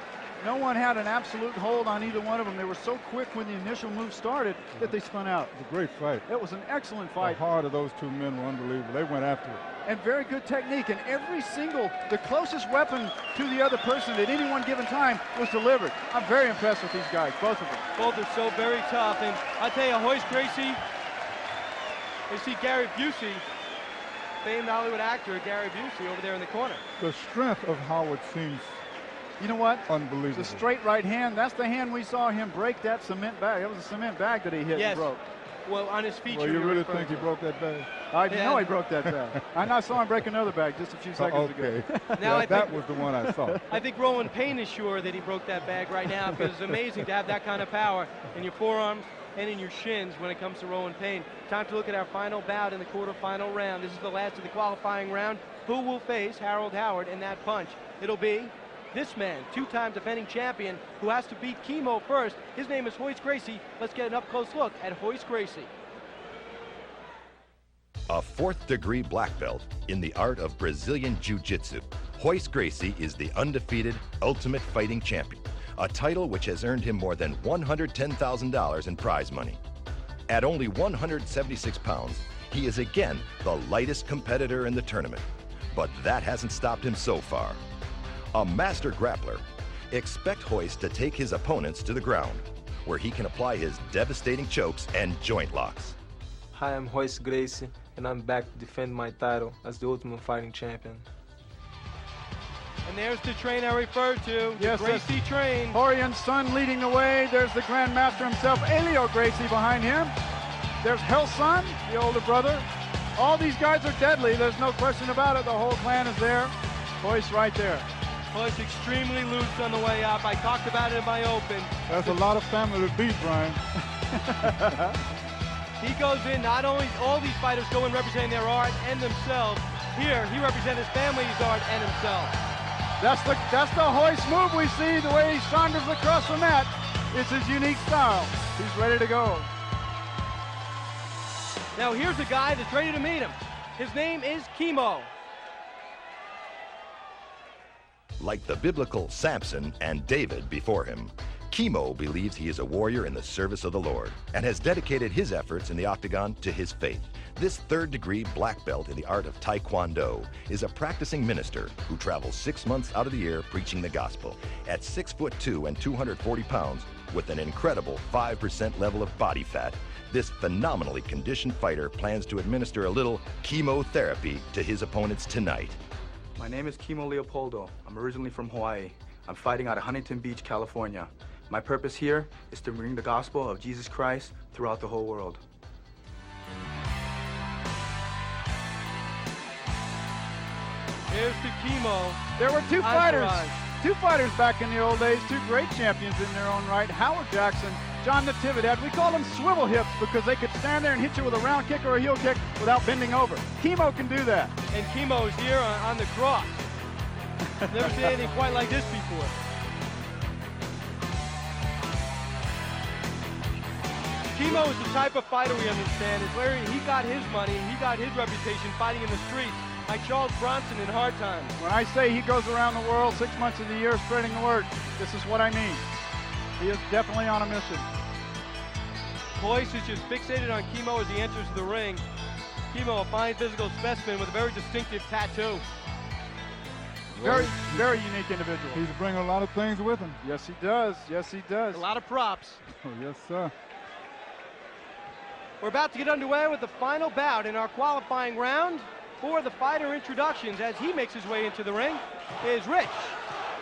No one had an absolute hold on either one of them. They were so quick when the initial move started that they spun out. It was a great fight. It was an excellent fight. The heart of those two men were unbelievable. They went after it. And very good technique. And every single, the closest weapon to the other person at any one given time was delivered. I'm very impressed with these guys, both of them. Both are so very tough. And I tell you, Royce Gracie, you see Gary Busey, famed Hollywood actor Gary Busey over there in the corner. The strength of Howard seems, you know what? unbelievable. The straight right hand, that's the hand we saw him break that cement bag. That was a cement bag that he hit and broke. Well, on his feature. Well, you really think he broke that bag? I know he broke that bag. I saw him break another bag just a few seconds ago. Now that was the one I saw. I think Rowan Payne is sure that he broke that bag right now because it's amazing to have that kind of power in your forearms and in your shins when it comes to Rowan Payne. Time to look at our final bout in the quarterfinal round. This is the last of the qualifying round. Who will face Harold Howard in that punch? It'll be this man, two-time defending champion, who has to beat Kimo first. His name is Royce Gracie. Let's get an up-close look at Royce Gracie. A fourth-degree black belt in the art of Brazilian Jiu-Jitsu, Royce Gracie is the undefeated Ultimate Fighting Champion, a title which has earned him more than $110,000 in prize money. At only 176 pounds, he is again the lightest competitor in the tournament, but that hasn't stopped him so far. A master grappler, expect Royce to take his opponents to the ground, where he can apply his devastating chokes and joint locks. Hi, I'm Royce Gracie, and I'm back to defend my title as the Ultimate Fighting Champion. And there's the train I referred to, the Gracie train. Horion's son leading the way. There's the Grand Master himself, Helio Gracie, behind him. There's Helson, the older brother. All these guys are deadly. There's no question about it. The whole clan is there. Royce right there. Royce extremely loose on the way up. I talked about it in my open. That's a lot of family to beat, Brian. He goes in, not only all these fighters go in representing their art and themselves. Here, he represents his family's art and himself. That's the Royce move we see, the way he saunters across the mat. It's his unique style. He's ready to go. Now here's a guy that's ready to meet him. His name is Kimo. Like the biblical Samson and David before him, Kimo believes he is a warrior in the service of the Lord and has dedicated his efforts in the octagon to his faith. This third-degree black belt in the art of Taekwondo is a practicing minister who travels 6 months out of the year preaching the gospel. At 6'2" and 240 pounds, with an incredible 5% level of body fat, this phenomenally conditioned fighter plans to administer a little chemotherapy to his opponents tonight. My name is Kimo Leopoldo. I'm originally from Hawaii. I'm fighting out of Huntington Beach, California. My purpose here is to bring the gospel of Jesus Christ throughout the whole world. Here's the Kimo. There were two fighters back in the old days, two great champions in their own right, Howard Jackson, John Natividad. We call them swivel hips because they could stand there and hit you with a round kick or a heel kick without bending over. Kimo can do that. And Kimo's here on the cross. Never seen anything quite like this before. Kimo is the type of fighter we understand. It's where he got his money, he got his reputation fighting in the streets. like Charles Bronson in hard times. When I say he goes around the world 6 months of the year spreading the word, this is what I mean. He is definitely on a mission. Royce is just fixated on Kimo as he enters the ring. Kimo, a fine physical specimen with a very distinctive tattoo. Very, very unique individual. He's bringing a lot of things with him. Yes, he does. Yes, he does. A lot of props. Oh, yes, sir. We're about to get underway with the final bout in our qualifying round. For the fighter introductions, as he makes his way into the ring, is Rich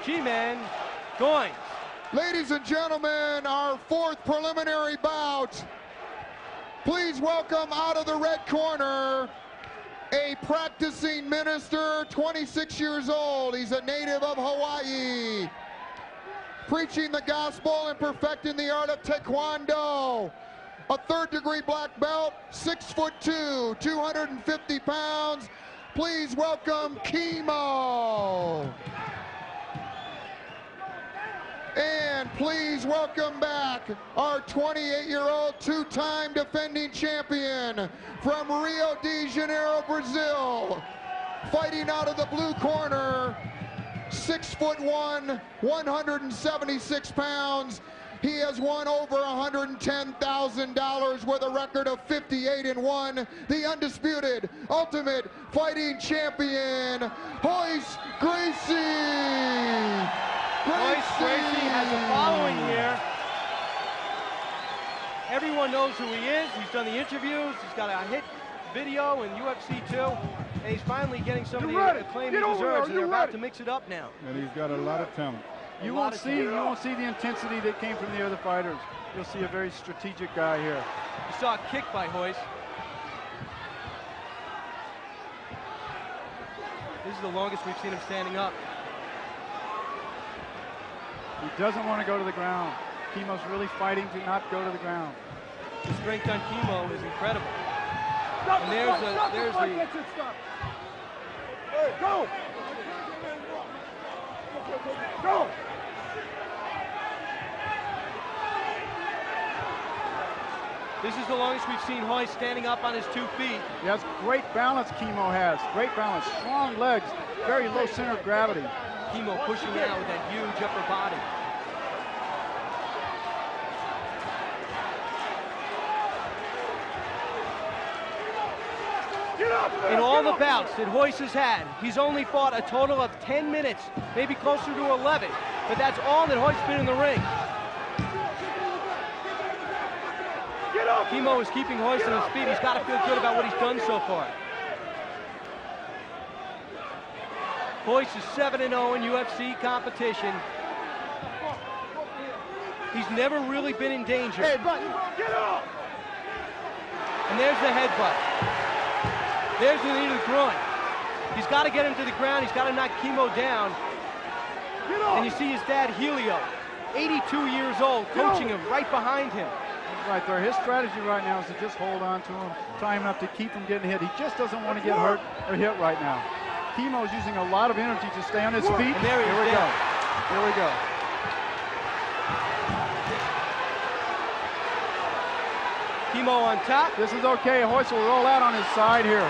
G-Man Goins. Ladies and gentlemen, our fourth preliminary bout. Please welcome out of the red corner, a practicing minister, 26 years old. He's a native of Hawaii, preaching the gospel and perfecting the art of Taekwondo. A third-degree black belt, 6'2", 250 pounds. Please welcome Kimo. And please welcome back our 28-year-old two-time defending champion from Rio de Janeiro, Brazil. Fighting out of the blue corner, 6'1", 176 pounds. He has won over $110,000 with a record of 58-1. The undisputed Ultimate Fighting Champion, Royce Gracie. Royce Gracie has a following here. Everyone knows who he is. He's done the interviews. He's got a hit video in UFC 2. And he's finally getting some of the acclaim he deserves. And they're about to mix it up now. And he's got a lot of talent. You won't see the intensity that came from the other fighters. You'll see a very strategic guy here. You saw a kick by Royce. This is the longest we've seen him standing up. He doesn't want to go to the ground. Kimo's really fighting to not go to the ground. The strength on Kimo is incredible. And there's the Go! Go! This is the longest we've seen Royce standing up on his 2 feet. Yes, great balance Kimo has. Great balance, strong legs, very low center of gravity. Kimo pushing out with that huge upper body. In all the bouts that Royce has had, he's only fought a total of 10 minutes, maybe closer to 11, but that's all that Royce's been in the ring. Kimo is keeping Royce on his feet. He's got to feel good about what he's done so far. Royce is 7-0 in UFC competition. He's never really been in danger. Hey, Button, get up! And there's the headbutt. There's the knee to the groin. He's got to get him to the ground. He's got to knock Kimo down. And you see his dad, Helio, 82 years old, coaching him right behind him. Right there. His strategy right now is to just hold on to him, tie him up to keep him getting hit. He just doesn't want to get hurt or hit right now. Kimo's using a lot of energy to stay on his feet. And there he is. Here we go. Here we go. Kimo on top. This is okay. Royce will roll out on his side here.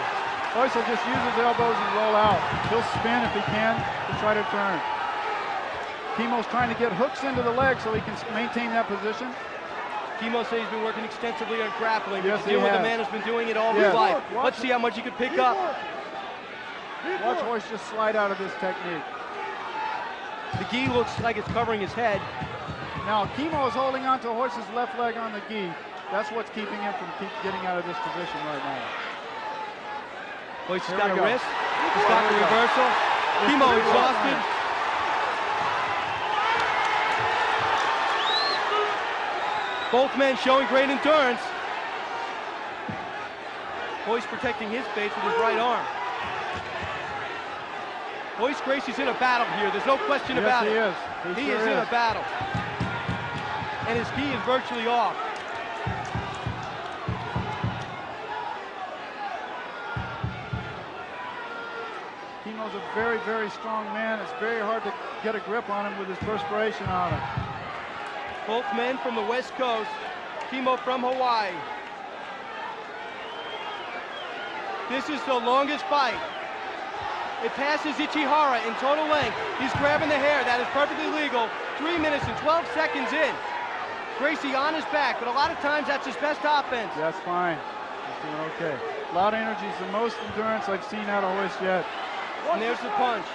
Royce will just use his elbows and roll out. He'll spin if he can to try to turn. Kimo's trying to get hooks into the leg so he can maintain that position. Kimo says he's been working extensively on grappling. Yes, he deal with has. the man who's been doing it all his life. Let's see how much he can pick up. Watch Royce just slide out of this technique. The gi looks like it's covering his head. Now, Kimo is holding on to Royce's left leg on the gi. That's what's keeping him from getting out of this position right now. Royce has got a wrist. He's got the reversal. Kimo exhausted. Both men showing great endurance. Royce protecting his face with his right arm. Royce Gracie's in a battle here. There's no question about it. He is in a battle. And his gi is virtually off. Kimo's a very, very strong man. It's very hard to get a grip on him with his perspiration on him. Both men from the West Coast. Kimo from Hawaii. This is the longest fight It passes Ichihara in total length. He's grabbing the hair. That is perfectly legal. 3 minutes and 12 seconds in. Gracie on his back, but a lot of times that's his best offense. That's fine. He's doing okay. A lot of energy is the most endurance I've seen out of Royce yet. And there's the punch.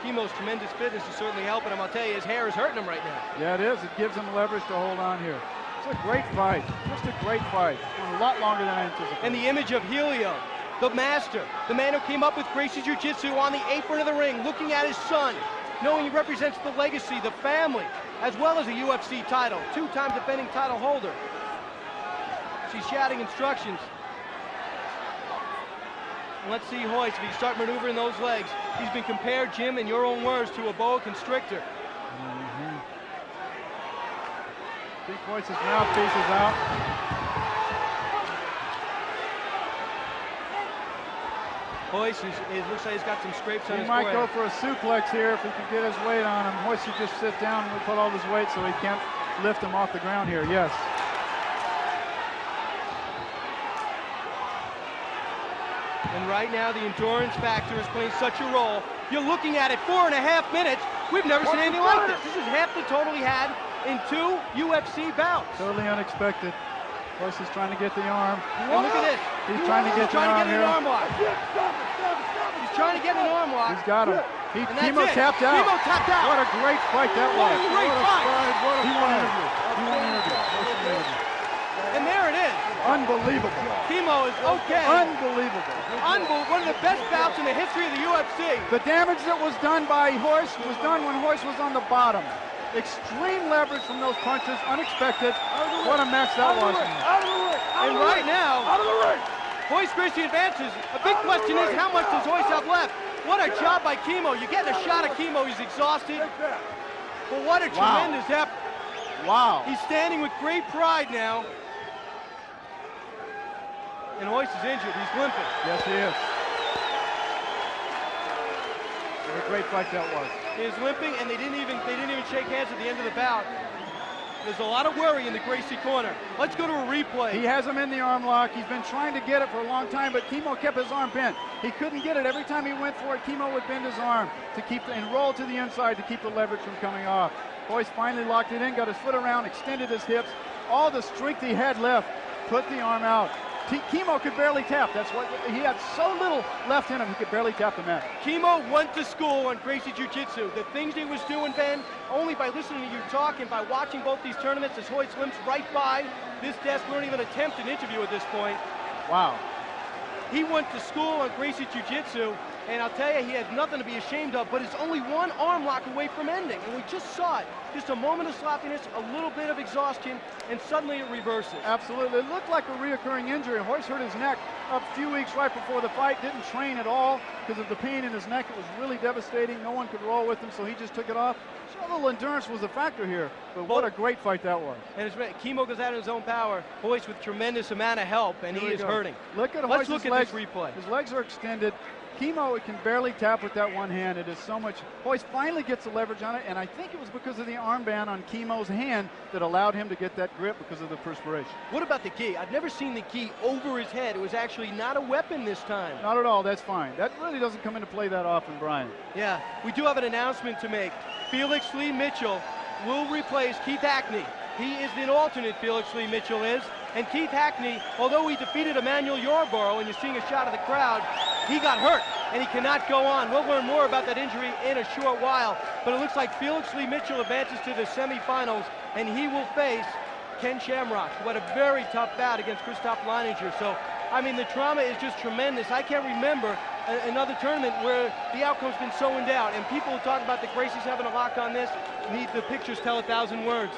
Kimo's tremendous fitness is certainly helping him. I'll tell you, his hair is hurting him right now. Yeah, it is. It gives him leverage to hold on here. It's a great fight. Just a great fight. A lot longer than I anticipated. And the image of Helio, the master, the man who came up with Gracie Jiu-Jitsu on the apron of the ring, looking at his son, knowing he represents the legacy, the family, as well as a UFC title, two-time defending title holder. She's shouting instructions. Let's see Royce, if he start maneuvering those legs. He's been compared, Jim, in your own words, to a boa constrictor. I think Royce's mouthpiece is out. Royce, it looks like he's got some scrapes on his forehead. He might go for a suplex here if he can get his weight on him. Royce should just sit down and put all his weight so he can't lift him off the ground here. Yes. And right now, the endurance factor is playing such a role. You're looking at it, 4.5 minutes. We've never seen anything like this. This is half the total he had in 2 UFC bouts. Totally unexpected. Royce is trying to get the arm. And look at this. He's trying to get the arm here. An arm lock. He's trying to get an arm lock. He's got him. Kimo tapped out. Kimo tapped out. What a great fight that was. What a great fight. He won an interview. He won an interview. And there it is. Unbelievable. Kimo is okay. Unbelievable. One of the best bouts in the history of the UFC. The damage that was done by Royce was done when Royce was on the bottom. Extreme leverage from those punches, unexpected. What a match that was. And right now, Royce Gracie advances. A big question is, how much does Royce have left? What a job by Kimo. You're getting a shot of Kimo. He's exhausted. But what a tremendous effort. Wow. He's standing with great pride now. And Royce is injured. He's limping. Yes, he is. What a great fight that was. He's limping, and they didn't even shake hands at the end of the bout. There's a lot of worry in the Gracie corner. Let's go to a replay. He has him in the arm lock. He's been trying to get it for a long time, but Kimo kept his arm bent. He couldn't get it. Every time he went for it, Kimo would bend his arm to keep and roll to the inside to keep the leverage from coming off. Royce finally locked it in, got his foot around, extended his hips. All the strength he had left, put the arm out. Kimo could barely tap. That's what he had, so little left in him, he could barely tap the mat. Kimo went to school on Gracie Jiu-Jitsu. The things he was doing, Ben, only by listening to you talk and by watching both these tournaments as Royce limps right by this desk. We don't even attempt an interview at this point. Wow. He went to school on Gracie Jiu-Jitsu, and I'll tell you, he had nothing to be ashamed of, but it's only one arm lock away from ending. And we just saw it. Just a moment of sloppiness, a little bit of exhaustion, and suddenly it reverses. Absolutely. It looked like a reoccurring injury. Royce hurt his neck a few weeks right before the fight. Didn't train at all because of the pain in his neck. It was really devastating. No one could roll with him, so he just took it off. So a little endurance was a factor here, but what a great fight that was. And Kimo goes out in his own power. Royce with tremendous amount of help, and he is hurting. Look at Let's look at legs. this replay. His legs are extended. Kimo can barely tap with that one hand. It is so much. Royce finally gets the leverage on it, and I think it was because of the armband on Kimo's hand that allowed him to get that grip because of the perspiration. What about the gi? I've never seen the gi over his head. It was actually not a weapon this time. Not at all. That's fine. That really doesn't come into play that often, Brian. Yeah, we do have an announcement to make. Felix Lee Mitchell will replace Keith Hackney. He is the alternate, Felix Lee Mitchell is. And Keith Hackney, although he defeated Emmanuel Yarborough, and you're seeing a shot of the crowd, he got hurt, and he cannot go on. We'll learn more about that injury in a short while. But it looks like Felix Lee Mitchell advances to the semifinals, and he will face Ken Shamrock, who had a very tough bout against Christoph Leininger. So, I mean, the trauma is just tremendous. I can't remember another tournament where the outcome's been so in doubt. And people who talk about the Gracies having a lock on this, need the pictures tell 1,000 words.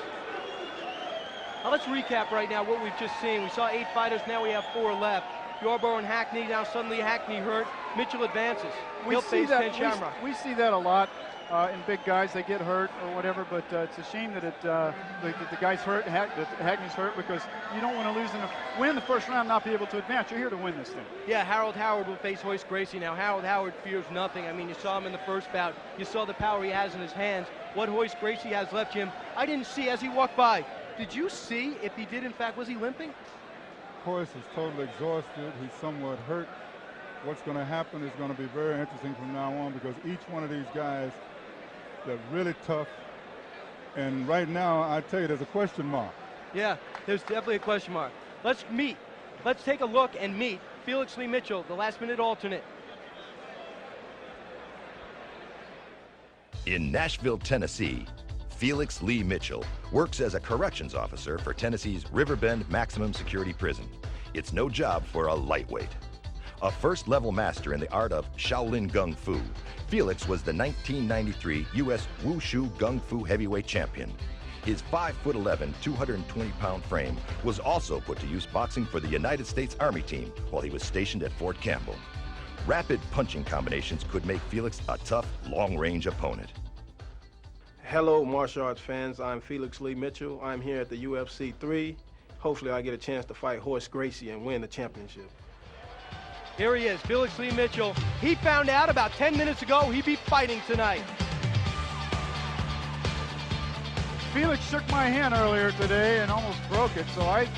Now let's recap right now what we've just seen. We saw 8 fighters, now we have 4 left. Yarborough and Hackney, now suddenly Hackney hurt. Mitchell advances. He'll face Ken Shamrock. We see that a lot in big guys. They get hurt or whatever, but it's a shame that the guy's hurt, that Hackney's hurt, because you don't want to lose win the first round, not be able to advance. You're here to win this thing. Yeah, Harold Howard will face Royce Gracie. Now, Harold Howard fears nothing. I mean, you saw him in the first bout. You saw the power he has in his hands. What Royce Gracie has left, Jim, I didn't see as he walked by. Did you see if he did, in fact, was he limping? Royce is totally exhausted. He's somewhat hurt. what's going to happen is going to be very interesting from now on, because each one of these guys, they're really tough. And right now, I tell you, there's a question mark. Yeah, there's definitely a question mark. Let's meet. Let's take a look and meet Felix Lee Mitchell, the last-minute alternate. In Nashville, Tennessee, Felix Lee Mitchell works as a corrections officer for Tennessee's Riverbend Maximum Security Prison. It's no job for a lightweight. A first-level master in the art of Shaolin Gung Fu, Felix was the 1993 U.S. Wushu Gung Fu heavyweight champion. His 5'11", 220-pound frame was also put to use boxing for the United States Army team while he was stationed at Fort Campbell. Rapid punching combinations could make Felix a tough, long-range opponent. Hello, martial arts fans. I'm Felix Lee Mitchell. I'm here at the UFC 3. Hopefully I get a chance to fight Royce Gracie and win the championship. Here he is, Felix Lee Mitchell. He found out about 10 minutes ago he'd be fighting tonight. Felix shook my hand earlier today and almost broke it, so I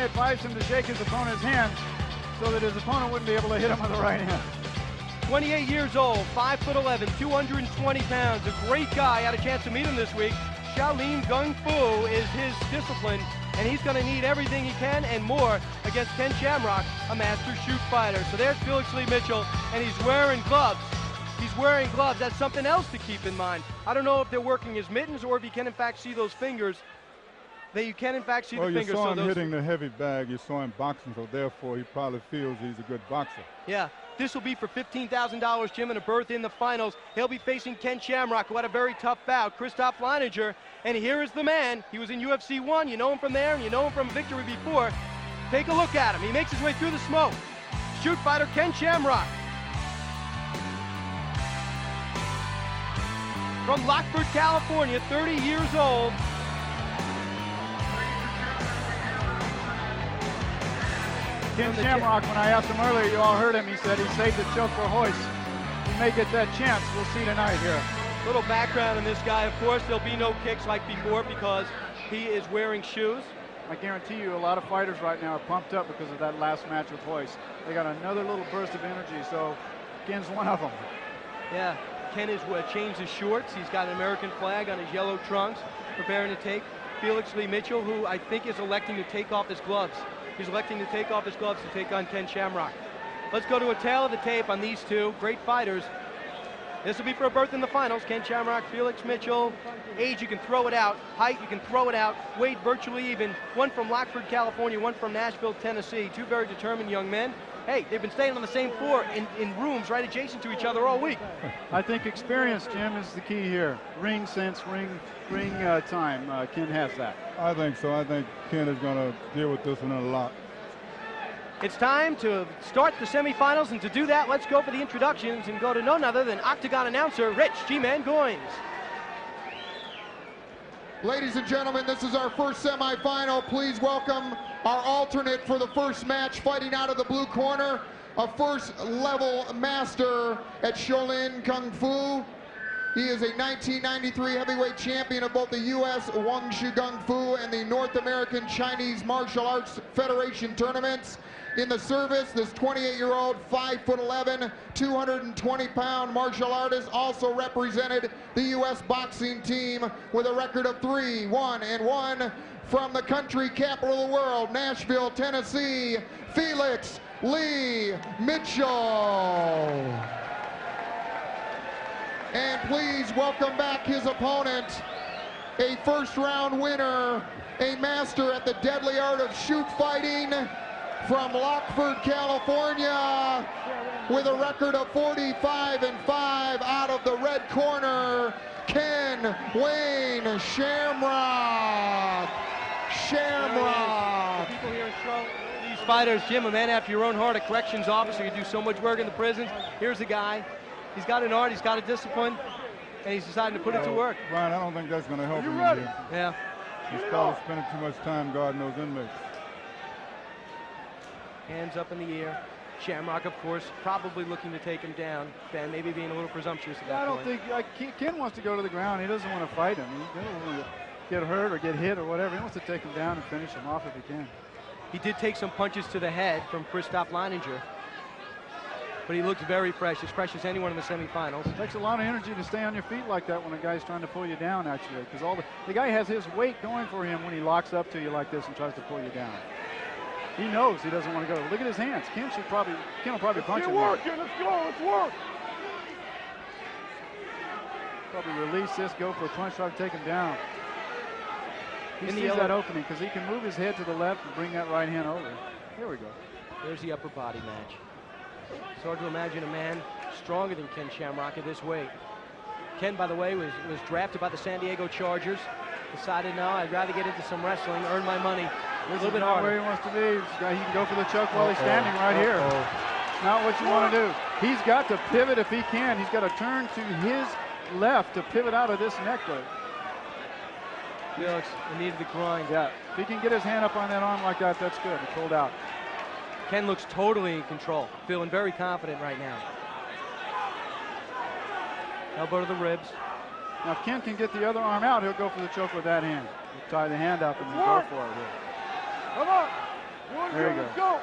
advised him to shake his opponent's hand so that his opponent wouldn't be able to hit him with the right hand. 28 years old, 5'11", 220 pounds, a great guy. Had a chance to meet him this week. Shaolin Gung Fu is his discipline, and he's going to need everything he can and more against Ken Shamrock, a master shoot fighter. So there's Felix Lee Mitchell, and he's wearing gloves. He's wearing gloves. That's something else to keep in mind. I don't know if they're working his mittens or if you can in fact see those fingers. You can in fact see the fingers. Well, you saw him hitting the heavy bag. You saw him boxing, so therefore he probably feels he's a good boxer. Yeah. This will be for $15,000, Jim, and a berth in the finals. He'll be facing Ken Shamrock, who had a very tough bout, Christoph Leininger. And here is the man. He was in UFC 1. You know him from there, and you know him from victory before. Take a look at him. He makes his way through the smoke. Shoot fighter Ken Shamrock. From Lockford, California, 30 years old. Ken Shamrock, when I asked him earlier, you all heard him, he said he saved the choke for Royce. He may get that chance. We'll see tonight here. Little background on this guy. Of course, there'll be no kicks like before because he is wearing shoes. I guarantee you a lot of fighters right now are pumped up because of that last match with Royce. They got another little burst of energy, so Ken's one of them. Yeah, Ken has changed his shorts. He's got an American flag on his yellow trunks, preparing to take Felix Lee Mitchell, who I think is electing to take off his gloves. He's electing to take off his gloves to take on Ken Shamrock. Let's go to a tail of the tape on these two great fighters. This will be for a berth in the finals. Ken Shamrock, Felix Mitchell. Age, you can throw it out. Height, you can throw it out. Weight, virtually even. One from Lockford, California, one from Nashville, Tennessee. Two very determined young men. Hey, they've been staying on the same floor in rooms right adjacent to each other all week. I think experience, Jim, is the key here. Ring sense, ring time. Ken has that. I think so. I think Ken is going to deal with this one a lot. It's time to start the semifinals, and to do that, let's go for the introductions and go to none other than Octagon announcer Rich G-Man Goins. Ladies and gentlemen, this is our first semifinal. Please welcome our alternate for the first match, fighting out of the blue corner, a first-level master at Shaolin Kung Fu. He is a 1993 heavyweight champion of both the U.S. Wushu Kung Fu and the North American Chinese Martial Arts Federation tournaments. In the service, this 28-year-old, 5'11", 220-pound martial artist also represented the U.S. boxing team with a record of 3-1-1 from the country capital of the world, Nashville, Tennessee, Felix Lee Mitchell. And please welcome back his opponent, a first-round winner, a master at the deadly art of shoot fighting, from Lockford, California, with a record of 45-5 out of the red corner, Ken Wayne Shamrock. People here in Charlotte, these fighters, Jim, a man after your own heart, a corrections officer. You do so much work in the prisons. Here's a guy. He's got an art, he's got a discipline, and he's deciding to put it to work. Brian, I don't think that's going to help him. Yeah. He's probably spending too much time guarding those inmates. Hands up in the air. Shamrock, of course, probably looking to take him down. Ben maybe being a little presumptuous at that point. I don't think Ken wants to go to the ground. He doesn't want to fight him. He doesn't want to get hurt or get hit or whatever. He wants to take him down and finish him off if he can. He did take some punches to the head from Christoph Leininger. but he looks very fresh as anyone in the semifinals. It takes a lot of energy to stay on your feet like that when a guy's trying to pull you down, actually, because the guy has his weight going for him when he locks up to you like this and tries to pull you down. He knows he doesn't want to go. Look at his hands. Ken will probably punch him. Let's go, let's work. Probably release this, go for a punch, try to take him down. He sees that opening because he can move his head to the left and bring that right hand over. Here we go. There's the upper body match. It's hard to imagine a man stronger than Ken Shamrock at this weight. Ken, by the way, was drafted by the San Diego Chargers. Decided, no, I'd rather get into some wrestling, earn my money a little bit harder. Where he wants to be. He can go for the choke while he's standing right here. Not what you want to do. He's got to pivot if he can. He's got to turn to his left to pivot out of this neck break. Felix needed the grind. Yeah, if he can get his hand up on that arm like that, that's good. He pulled out. Ken looks totally in control, feeling very confident right now. Elbow to the ribs. Now, if Ken can get the other arm out, he'll go for the choke with that hand. He'll tie the hand up and then go for it here. Come on. There you go.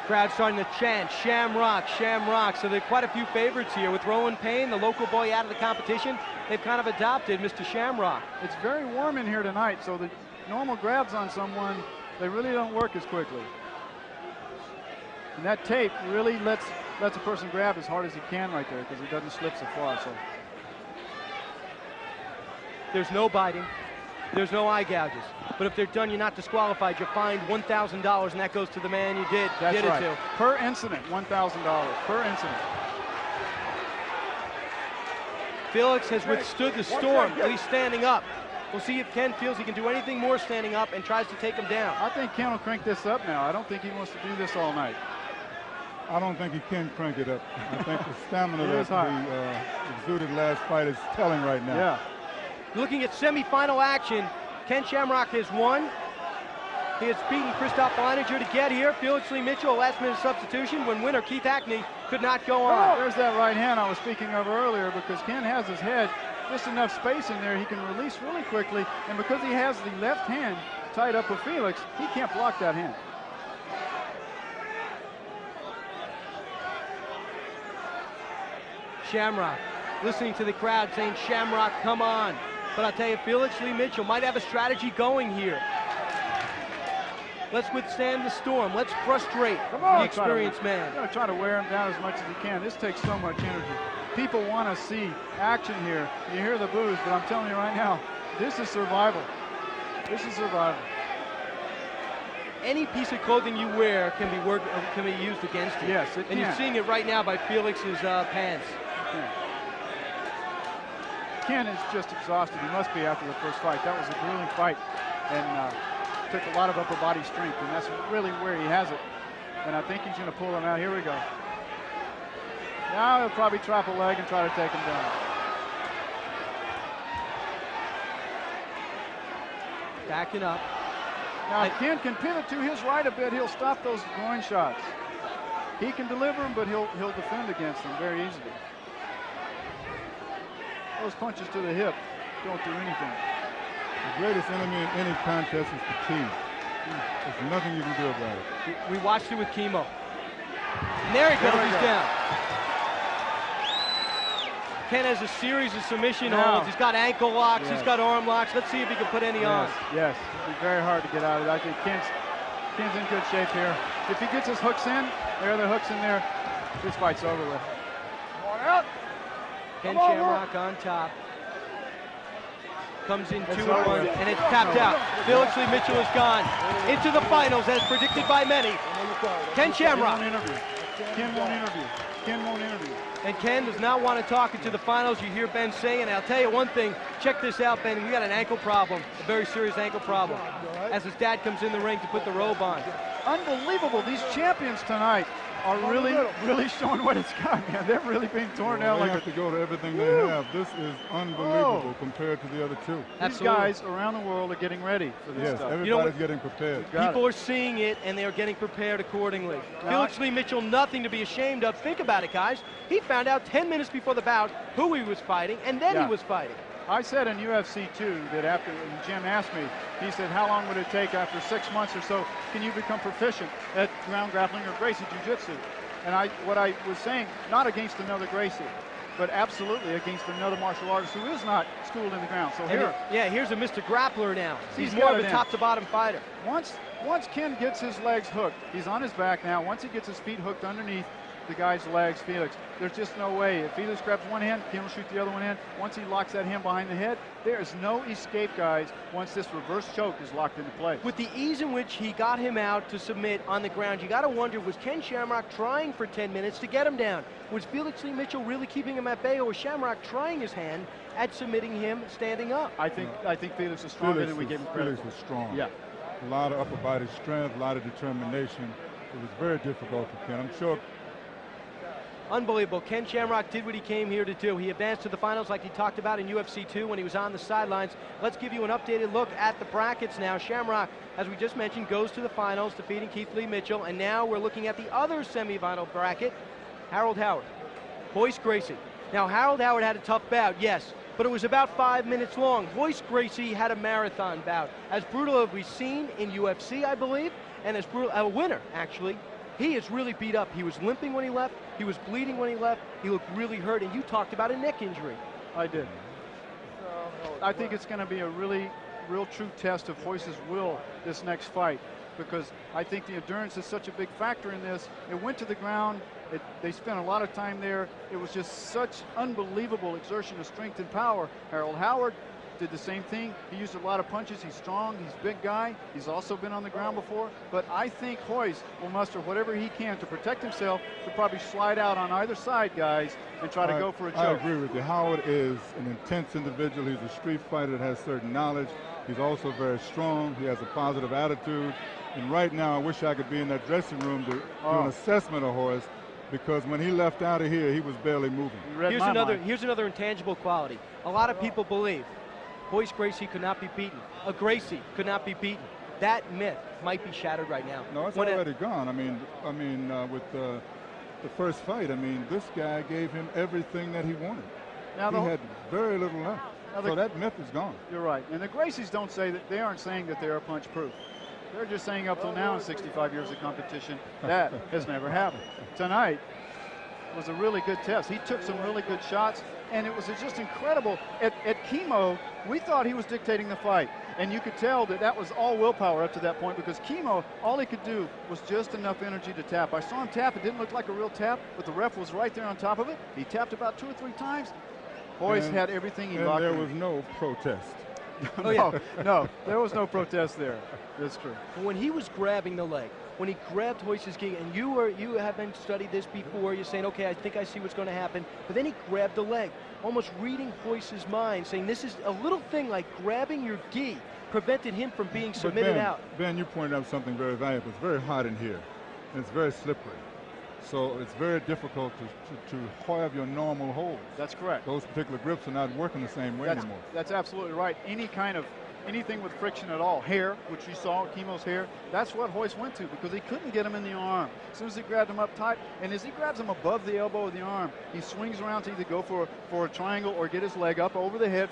Crowd starting to chant, Shamrock, Shamrock. So there are quite a few favorites here. With Rowan Payne, the local boy, out of the competition, they've kind of adopted Mr. Shamrock. It's very warm in here tonight, so the normal grabs on someone, they really don't work as quickly. And that tape really lets a person grab as hard as he can right there because it doesn't slip so far. So there's no biting. There's no eye gouges. But if they're done, you're not disqualified. You're fined $1,000, and that goes to the man you did right. it to. Per incident, $1,000 per incident. Felix has withstood the storm, at least standing up. We'll see if Ken feels he can do anything more standing up and tries to take him down. I think Ken will crank this up now. I don't think he wants to do this all night. I don't think he can crank it up. I think the stamina that he exuded last fight is telling right now. Yeah. Looking at semifinal action, Ken Shamrock has won. He has beaten Christoph Leininger to get here. Felix Lee Mitchell, a last-minute substitution when winner Keith Hackney could not go on. There's that right hand I was speaking of earlier because Ken has his head just enough space in there he can release really quickly, and because he has the left hand tied up with Felix, he can't block that hand. Shamrock listening to the crowd saying, Shamrock, come on. But I'll tell you, Felix Lee Mitchell might have a strategy going here. Let's withstand the storm. Let's frustrate the experienced man. Try to wear him down as much as he can. This takes so much energy. People want to see action here. You hear the boos, but I'm telling you right now, this is survival. This is survival. Any piece of clothing you wear can be used against you. Yes, it can. And you're seeing it right now by Felix's pants. Ken is just exhausted. He must be after the first fight. That was a grueling fight and took a lot of upper body strength, and that's really where he has it. And I think he's going to pull him out. Here we go. Now he'll probably trap a leg and try to take him down. Backing up. Now if Ken can pivot to his right a bit, he'll stop those groin shots. He can deliver them, but he'll defend against them very easily. Those punches to the hip don't do anything. The greatest enemy in any contest is fatigue. There's nothing you can do about it. We watched it with Chemo. And there he goes, he's down. Ken has a series of submission holds. He's got ankle locks, he's got arm locks. Let's see if he can put any on. Yes, it'll be very hard to get out of it. I think Ken's in good shape here. If he gets his hooks in, there are the hooks in there, this fight's over with. Come on out. Ken Shamrock on top. Comes in 2-1, and it's tapped out. Felix Lee Mitchell is gone into the finals, as predicted by many. Ken Shamrock. Ken won't interview. Ken won't interview. And Ken does not want to talk into the finals. You hear Ben saying, and I'll tell you one thing. Check this out, Ben. We got an ankle problem, a very serious ankle problem, as his dad comes in the ring to put the robe on. Unbelievable. These champions tonight are really showing what it's got, man. They're really being torn out. They have to go to everything they have. This is unbelievable compared to the other two. These guys around the world are getting ready for this stuff. Everybody's getting prepared. People are seeing it, and they are getting prepared accordingly. Felix Lee Mitchell, nothing to be ashamed of. Think about it, guys. He found out 10 minutes before the bout who he was fighting, and then he was fighting. I said in UFC 2 that after Jim asked me, he said, how long would it take after 6 months or so can you become proficient at ground grappling or Gracie Jiu-Jitsu? And what I was saying, not against another Gracie, but absolutely against another martial artist who is not schooled in the ground. So here, yeah, here's a Mr. Grappler now. He's got more of it a in. top-to-bottom fighter. Once Ken gets his legs hooked, he's on his back now. Once he gets his feet hooked underneath the guy's legs, Felix, there's just no way. If Felix grabs one hand, Ken will shoot the other one in. Once he locks that hand behind the head, there is no escape, guys, once this reverse choke is locked into place. With the ease in which he got him out to submit on the ground, you got to wonder, was Ken Shamrock trying for 10 minutes to get him down? Was Felix Lee Mitchell really keeping him at bay, or was Shamrock trying his hand at submitting him standing up? I think Felix was stronger than we gave him credit Felix was strong. Yeah. A lot of upper body strength, a lot of determination. It was very difficult for Ken. I'm sure. Unbelievable. Ken Shamrock did what he came here to do. He advanced to the finals like he talked about in UFC 2 when he was on the sidelines. Let's give you an updated look at the brackets now. Shamrock, as we just mentioned, goes to the finals, defeating Keith Lee Mitchell. And now we're looking at the other semifinal bracket, Harold Howard, Royce Gracie. Now, Harold Howard had a tough bout, yes, but it was about 5 minutes long. Royce Gracie had a marathon bout. As brutal as we've seen in UFC, I believe, and as brutal, a winner, actually. He is really beat up. He was limping when he left. He was bleeding when he left. He looked really hurt, and you talked about a neck injury. I did. I think it's going to be a real true test of Royce's will this next fight, because I think the endurance is such a big factor in this. It went to the ground. They spent a lot of time there. It was just such unbelievable exertion of strength and power. Harold Howard did the same thing. He used a lot of punches. He's strong. He's a big guy. He's also been on the ground before. But I think Royce will muster whatever he can to protect himself, to probably slide out on either side, guys, and try to go for a choke. I agree with you. Howard is an intense individual. He's a street fighter that has certain knowledge. He's also very strong. He has a positive attitude. And right now, I wish I could be in that dressing room to do an assessment of Royce, because when he left out of here, he was barely moving. Here's another intangible quality. A lot of people believe Royce Gracie could not be beaten. A Gracie could not be beaten. That myth might be shattered right now. No, it's already gone. I mean, with the first fight, I mean, this guy gave him everything that he wanted. Now he had very little left. So that myth is gone. You're right. And the Gracies don't say that. They aren't saying that they are punch-proof. They're just saying up till now in 65 years of competition, that has never happened. Tonight was a really good test. He took some really good shots, and it was just incredible. At Chemo, we thought he was dictating the fight, and you could tell that was all willpower up to that point, because Chemo, all he could do was just enough energy to tap. I saw him tap. It didn't look like a real tap, but the ref was right there on top of it. He tapped about 2 or 3 times. Royce had everything he locked in. And there was no protest. No, there was no protest there. That's true. When he was grabbing the leg, when he grabbed Royce's gi, and you haven't studied this before, you're saying, okay, I think I see what's going to happen, but then he grabbed the leg, almost reading Royce's mind, saying this is a little thing like grabbing your gi prevented him from being submitted out. Ben, you pointed out something very valuable. It's very hot in here, and it's very slippery. So it's very difficult to have your normal holds. That's correct. Those particular grips are not working the same way anymore. That's absolutely right. Anything with friction at all, hair, which you saw, Chemo's hair, that's what Royce went to, because he couldn't get him in the arm. As soon as he grabbed him up tight, and as he grabs him above the elbow of the arm, he swings around to either go for a triangle or get his leg up over the head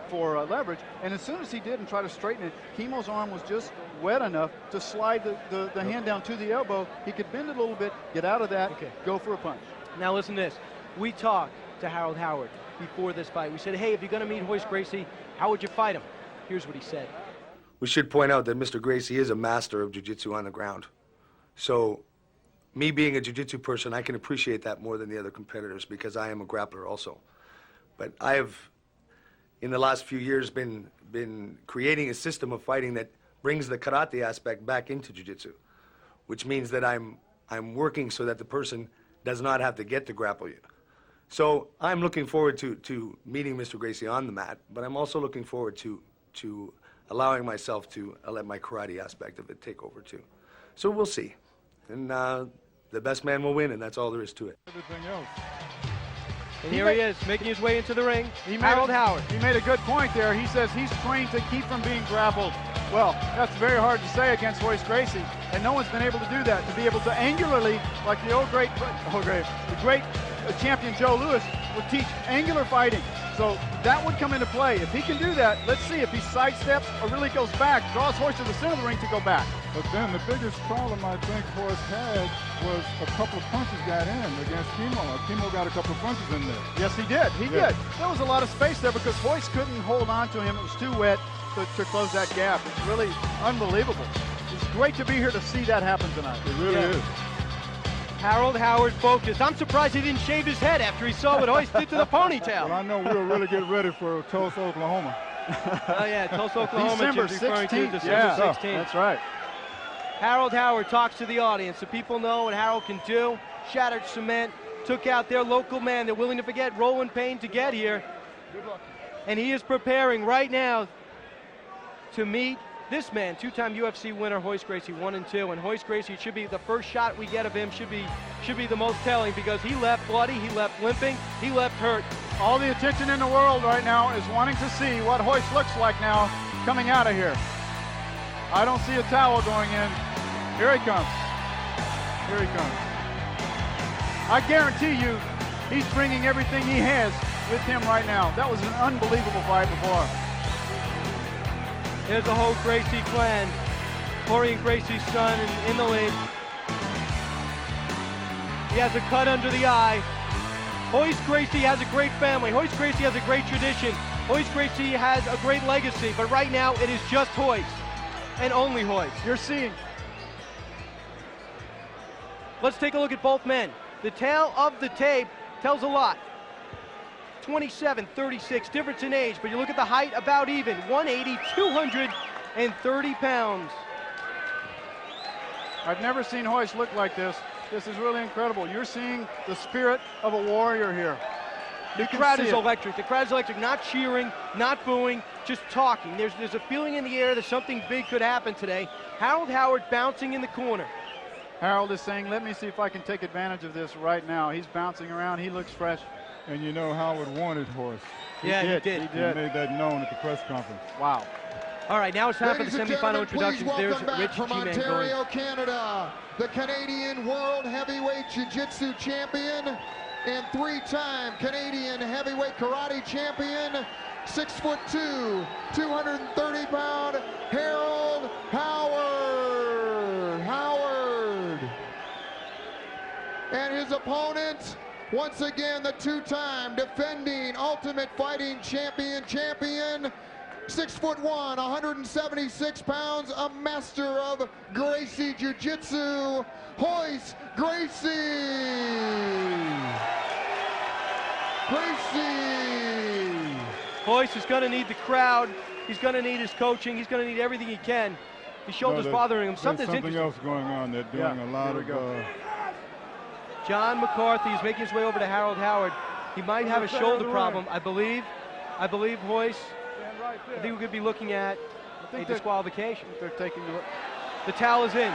for leverage. And as soon as he did and try to straighten it, Chemo's arm was just wet enough to slide the hand down to the elbow. He could bend it a little bit, get out of that, go for a punch. Now listen to this. We talked to Harold Howard before this fight. We said, hey, if you're going to meet Royce Gracie, how would you fight him? Here's what he said. We should point out that Mr. Gracie is a master of jiu-jitsu on the ground. So me being a jiu-jitsu person, I can appreciate that more than the other competitors, because I am a grappler also. But I have, in the last few years, been creating a system of fighting that brings the karate aspect back into jiu-jitsu, which means that I'm working so that the person does not have to get to grapple you. So I'm looking forward to meeting Mr. Gracie on the mat, but I'm also looking forward to allowing myself to let my karate aspect of it take over too. So we'll see. And the best man will win, and that's all there is to it. Everything else. And here he is, making his way into the ring, Harold Howard. He made a good point there. He says he's trained to keep from being grappled. Well, that's very hard to say against Royce Gracie, and no one's been able to do that, to be able to angularly, like the great champion Joe Louis would teach, angular fighting. So that would come into play. If he can do that, let's see if he sidesteps or really goes back, draws Hoist to the center of the ring to go back. But then the biggest problem I think Hoist had was a couple of punches got in against Kimo. Kimo got a couple of punches in there. Yes, he did. He did. There was a lot of space there because Hoist couldn't hold on to him. It was too wet to close that gap. It's really unbelievable. It's great to be here to see that happen tonight. It really is. Harold Howard focused. I'm surprised he didn't shave his head after he saw what Hoist did to the ponytail. Well, I know we'll really get ready for Tulsa, Oklahoma. Oh, yeah, Tulsa, Oklahoma. December Jim's referring to 16th. December Yeah, 16th. that's right. Harold Howard talks to the audience. The people know what Harold can do. Shattered cement, took out their local man. They're willing to forget Roland Payne to get here. Good luck. And he is preparing right now to meet this man, two-time UFC winner, Royce Gracie, 1 and 2. And Royce Gracie, should be the first shot we get of him, should be the most telling, because he left bloody, he left limping, he left hurt. All the attention in the world right now is wanting to see what Hoist looks like now coming out of here. I don't see a towel going in. Here he comes. Here he comes. I guarantee you, he's bringing everything he has with him right now. That was an unbelievable fight before. There's the whole Gracie clan. Florian Gracie's son in the lead. He has a cut under the eye. Royce Gracie has a great family. Royce Gracie has a great tradition. Royce Gracie has a great legacy, but right now it is just Royce and only Royce. You're seeing. Let's take a look at both men. The tail of the tape tells a lot. 27, 36, difference in age, but you look at the height, about even. 180, 230 pounds. I've never seen Hoist look like this. This is really incredible. You're seeing the spirit of a warrior here. The crowd is electric. The crowd is electric, not cheering, not booing, just talking. There's a feeling in the air that something big could happen today. Harold Howard bouncing in the corner. Harold is saying, let me see if I can take advantage of this right now. He's bouncing around. He looks fresh. And you know Howard wanted Horace. Yeah, he did. He made that known at the press conference. Wow. All right, now it's time for the semifinal introductions. There's Rich G-Man going. from Ontario, Canada, the Canadian World Heavyweight Jiu-Jitsu Champion and 3-time Canadian Heavyweight Karate Champion, 6'2", 230-pound Harold Howard. And his opponent, once again, the 2-time defending Ultimate Fighting Champion, 6'1", 176 pounds, a master of Gracie Jiu-Jitsu, Royce Gracie. Royce is going to need the crowd. He's going to need his coaching. He's going to need everything he can. His shoulder's bothering him. Something else going on. They're doing a lot of... John McCarthy is making his way over to Harold Howard. He might have a shoulder problem, I believe. Royce. I think we could be looking at a disqualification. They're taking the towel is in.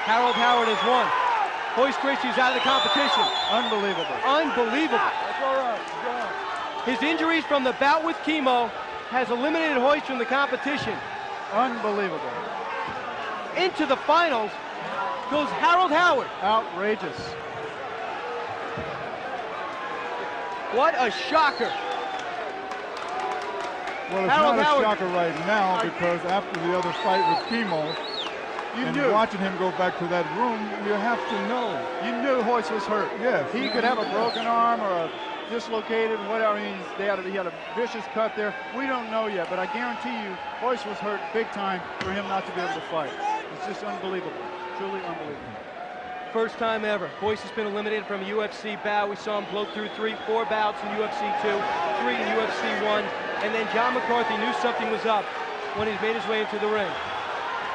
Harold Howard has won. Royce Gracie is out of the competition. Unbelievable. That's all right. His injuries from the bout with chemo has eliminated Royce from the competition. Unbelievable. Into the finals goes Harold Howard. Outrageous. What a shocker. Well, it's not a shocker right now because after the other fight with chemo, watching him go back to that room, you have to know. You knew Royce was hurt. Yes. He could have a broken arm or a dislocated, whatever. I mean, he had a vicious cut there. We don't know yet, but I guarantee you, Royce was hurt big time for him not to be able to fight. It's just unbelievable. Truly unbelievable. First time ever. Royce has been eliminated from a UFC bout. We saw him blow through 4 bouts in UFC 2, 3 in UFC 1, and then John McCarthy knew something was up when he made his way into the ring.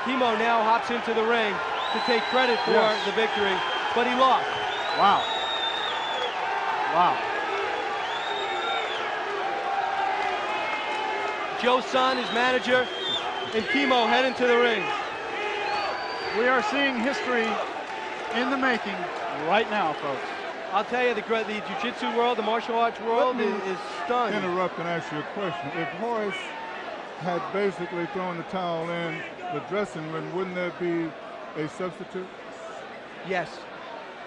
Chemo now hops into the ring to take credit for the victory, but he lost. Wow. Joe Son, his manager, and Chemo head into the ring. We are seeing history in the making right now, folks. I'll tell you, the jiu-jitsu world, the martial arts world is stunned. Interrupt and ask you a question. If Royce had basically thrown the towel in the dressing room, wouldn't there be a substitute? Yes.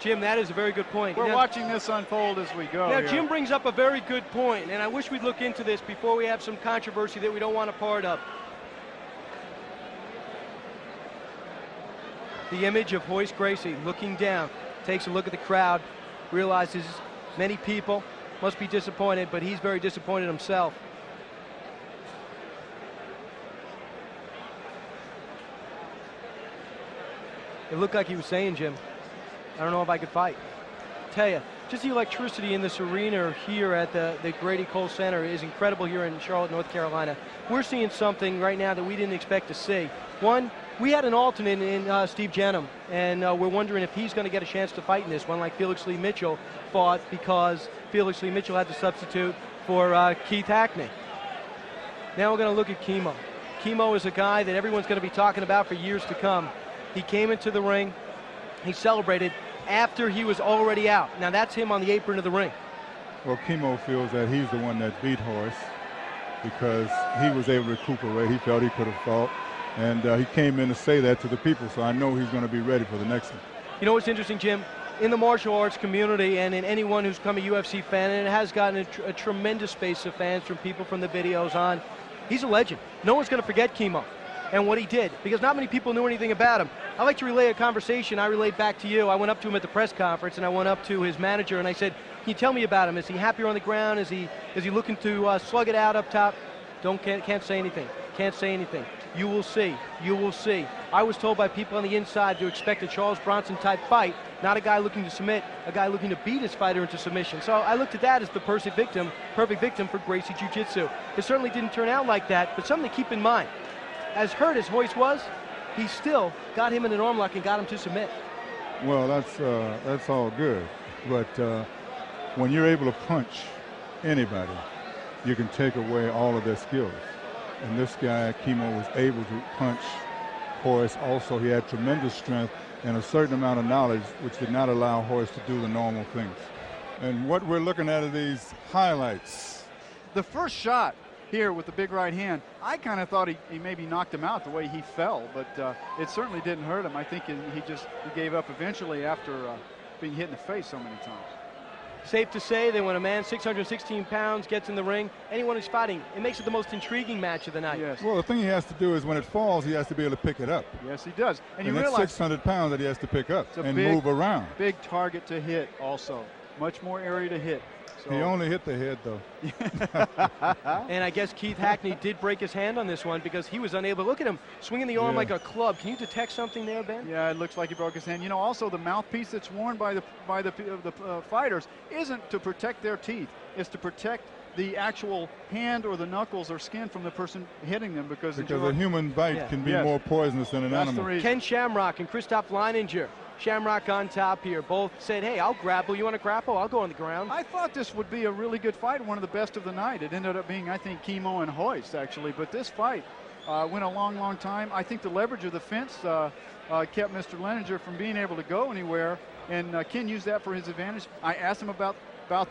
Jim, that is a very good point. We're watching this unfold as we go. Now, here. Jim brings up a very good point, and I wish we'd look into this before we have some controversy that we don't want a part of. The image of Royce Gracie looking down, takes a look at the crowd, realizes many people must be disappointed, but he's very disappointed himself. It looked like he was saying, Jim, I don't know if I could fight. Tell you, just the electricity in this arena here at the Grady Cole Center is incredible here in Charlotte, North Carolina. We're seeing something right now that we didn't expect to see. One, we had an alternate in Steve Jenham, and we're wondering if he's going to get a chance to fight in this one like Felix Lee Mitchell fought, because Felix Lee Mitchell had to substitute for Keith Hackney. Now we're going to look at Kimo. Kimo is a guy that everyone's going to be talking about for years to come. He came into the ring, he celebrated after he was already out. Now that's him on the apron of the ring. Well, Kimo feels that he's the one that beat Royce because he was able to recuperate. He felt he could have fought, and he came in to say that to the people, so I know he's going to be ready for the next one. You know what's interesting, Jim? In the martial arts community and in anyone who's become a UFC fan, and it has gotten a tremendous base of fans from people from the videos on, he's a legend. No one's going to forget Kimo and what he did, because not many people knew anything about him. I like to relay a conversation I relayed back to you. I went up to him at the press conference, and I went up to his manager, and I said, can you tell me about him? Is he happier on the ground? Is he looking to slug it out up top? Can't say anything. Can't say anything. You will see. You will see. I was told by people on the inside to expect a Charles Bronson-type fight, not a guy looking to submit, a guy looking to beat his fighter into submission. So I looked at that as the perfect victim for Gracie Jiu-Jitsu. It certainly didn't turn out like that, but something to keep in mind. As hurt as Royce was, he still got him in an arm lock and got him to submit. Well, that's all good, but when you're able to punch anybody, you can take away all of their skills. And this guy, Kimo, was able to punch Royce. Also, he had tremendous strength and a certain amount of knowledge, which did not allow Royce to do the normal things. And what we're looking at are these highlights. The first shot here with the big right hand, I kind of thought he maybe knocked him out the way he fell, but it certainly didn't hurt him. I think he gave up eventually after being hit in the face so many times. Safe to say that when a man 616 pounds gets in the ring, anyone who's fighting, it makes it the most intriguing match of the night. Yes. Well, the thing he has to do is when it falls, he has to be able to pick it up. Yes, he does. And you that's realize 600 pounds that he has to pick up and big, move around. Big target to hit also. Much more area to hit. So. He only hit the head, though. And I guess Keith Hackney did break his hand on this one because he was unable. Look at him swinging the arm like a club. Can you detect something there, Ben? Yeah, it looks like he broke his hand. You know, also the mouthpiece that's worn by the fighters isn't to protect their teeth. It's to protect the actual hand or the knuckles or skin from the person hitting them, because a human bite can be more poisonous than an animal. Ken Shamrock and Christoph Leininger. Shamrock on top here. Both said, hey, I'll grapple. You want to grapple? I'll go on the ground. I thought this would be a really good fight, one of the best of the night. It ended up being, I think, Kimo and Royce, actually. But this fight went a long, long time. I think the leverage of the fence kept Mr. Leininger from being able to go anywhere, and Ken used that for his advantage. I asked him about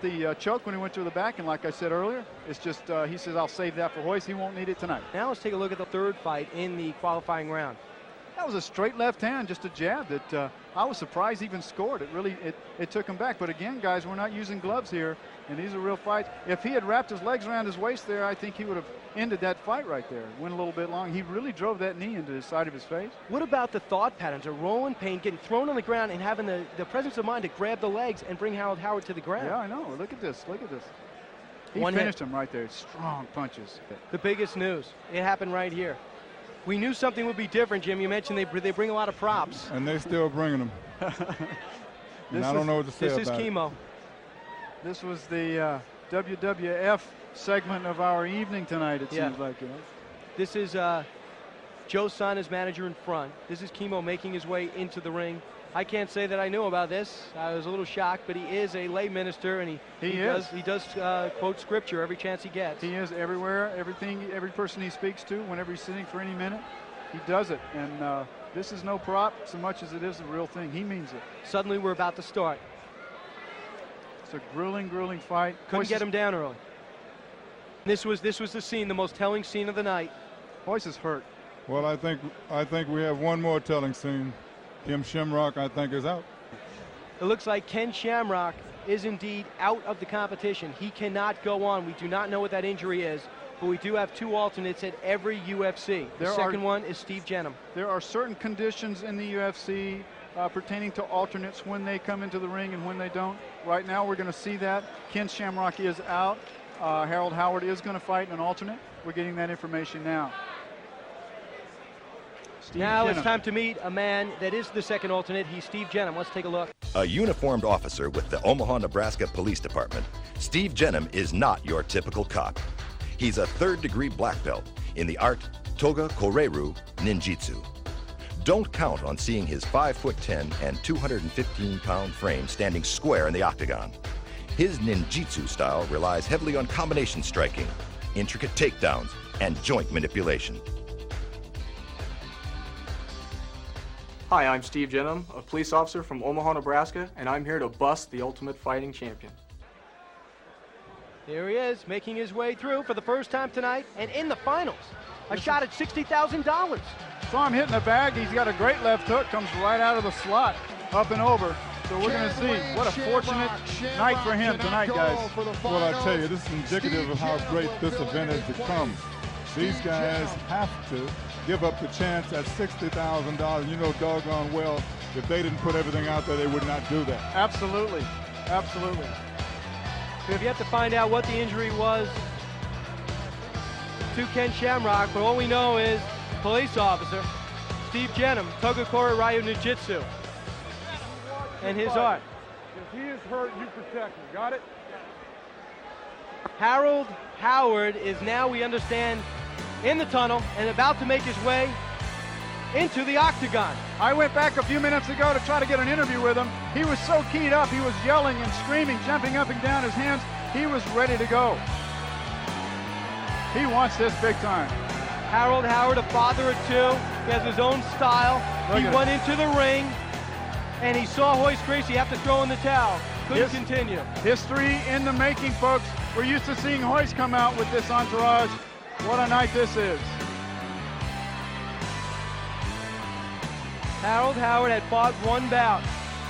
the choke when he went to the back, and like I said earlier, it's just, he says, I'll save that for Royce. He won't need it tonight. Now let's take a look at the third fight in the qualifying round. That was a straight left hand, just a jab that I was surprised even scored. It took him back. But again, guys, we're not using gloves here, and these are real fights. If he had wrapped his legs around his waist there, I think he would have ended that fight right there. Went a little bit long. He really drove that knee into the side of his face. What about the thought patterns of Roland Payne getting thrown on the ground and having the presence of mind to grab the legs and bring Harold Howard to the ground? Yeah, I know. Look at this. Look at this. He finished him right there. Strong punches. The biggest news. It happened right here. We knew something would be different, Jim. You mentioned they bring a lot of props. And they're still bringing them. And I don't know what to say about it. This is Kimo. This was the WWF segment of our evening tonight, it seems like. You know? This is Joe Son, his manager, in front. This is Kimo making his way into the ring. I can't say that I knew about this. I was a little shocked, but he is a lay minister, and he does quote scripture every chance he gets. He is everywhere. Every person he speaks to, whenever he's sitting for any minute, he does it. And this is no prop so much as it is the real thing. He means it. Suddenly we're about to start. It's a grueling, grueling fight. Couldn't get him down early. This was the scene, the most telling scene of the night. Royce is hurt. Well, I think we have one more telling scene. Ken Shamrock, I think, is out. It looks like Ken Shamrock is indeed out of the competition. He cannot go on. We do not know what that injury is, but we do have 2 alternates at every UFC. The second one is Steve Jenham. There are certain conditions in the UFC pertaining to alternates when they come into the ring and when they don't. Right now we're going to see that. Ken Shamrock is out. Harold Howard is going to fight an alternate. We're getting that information now. Now it's time to meet a man that is the second alternate. He's Steve Jenham. Let's take a look. A uniformed officer with the Omaha, Nebraska Police Department, Steve Jenham is not your typical cop. He's a third-degree black belt in the art Toga Koreru Ninjitsu. Don't count on seeing his 5'10" and 215-pound frame standing square in the octagon. His ninjitsu style relies heavily on combination striking, intricate takedowns, and joint manipulation. Hi, I'm Steve Jenham, a police officer from Omaha, Nebraska, and I'm here to bust the Ultimate Fighting Champion. Here he is, making his way through for the first time tonight, and in the finals, a shot at $60,000. Saw him hitting the bag. He's got a great left hook, comes right out of the slot, up and over. So we're going to see. What a fortunate night for him tonight, guys. Well, I tell you, this is indicative of how great this event has become. These guys have to give up the chance at $60,000. You know doggone well, if they didn't put everything out there, they would not do that. Absolutely. Absolutely. We've yet to find out what the injury was to Ken Shamrock, but all we know is police officer Steve Jenham, Toga Koreru Ninjitsu, and his art. If he is hurt, you protect him. Got it? Harold Howard is now, we understand, in the tunnel and about to make his way into the octagon. I went back a few minutes ago to try to get an interview with him. He was so keyed up, he was yelling and screaming, jumping up and down his hands. He was ready to go. He wants this big time. Harold Howard, a father of 2, he has his own style. He went into the ring and he saw Royce Gracie have to throw in the towel. Couldn't continue. History in the making, folks. We're used to seeing Royce come out with this entourage. What a night this is. Harold Howard had fought 1 bout.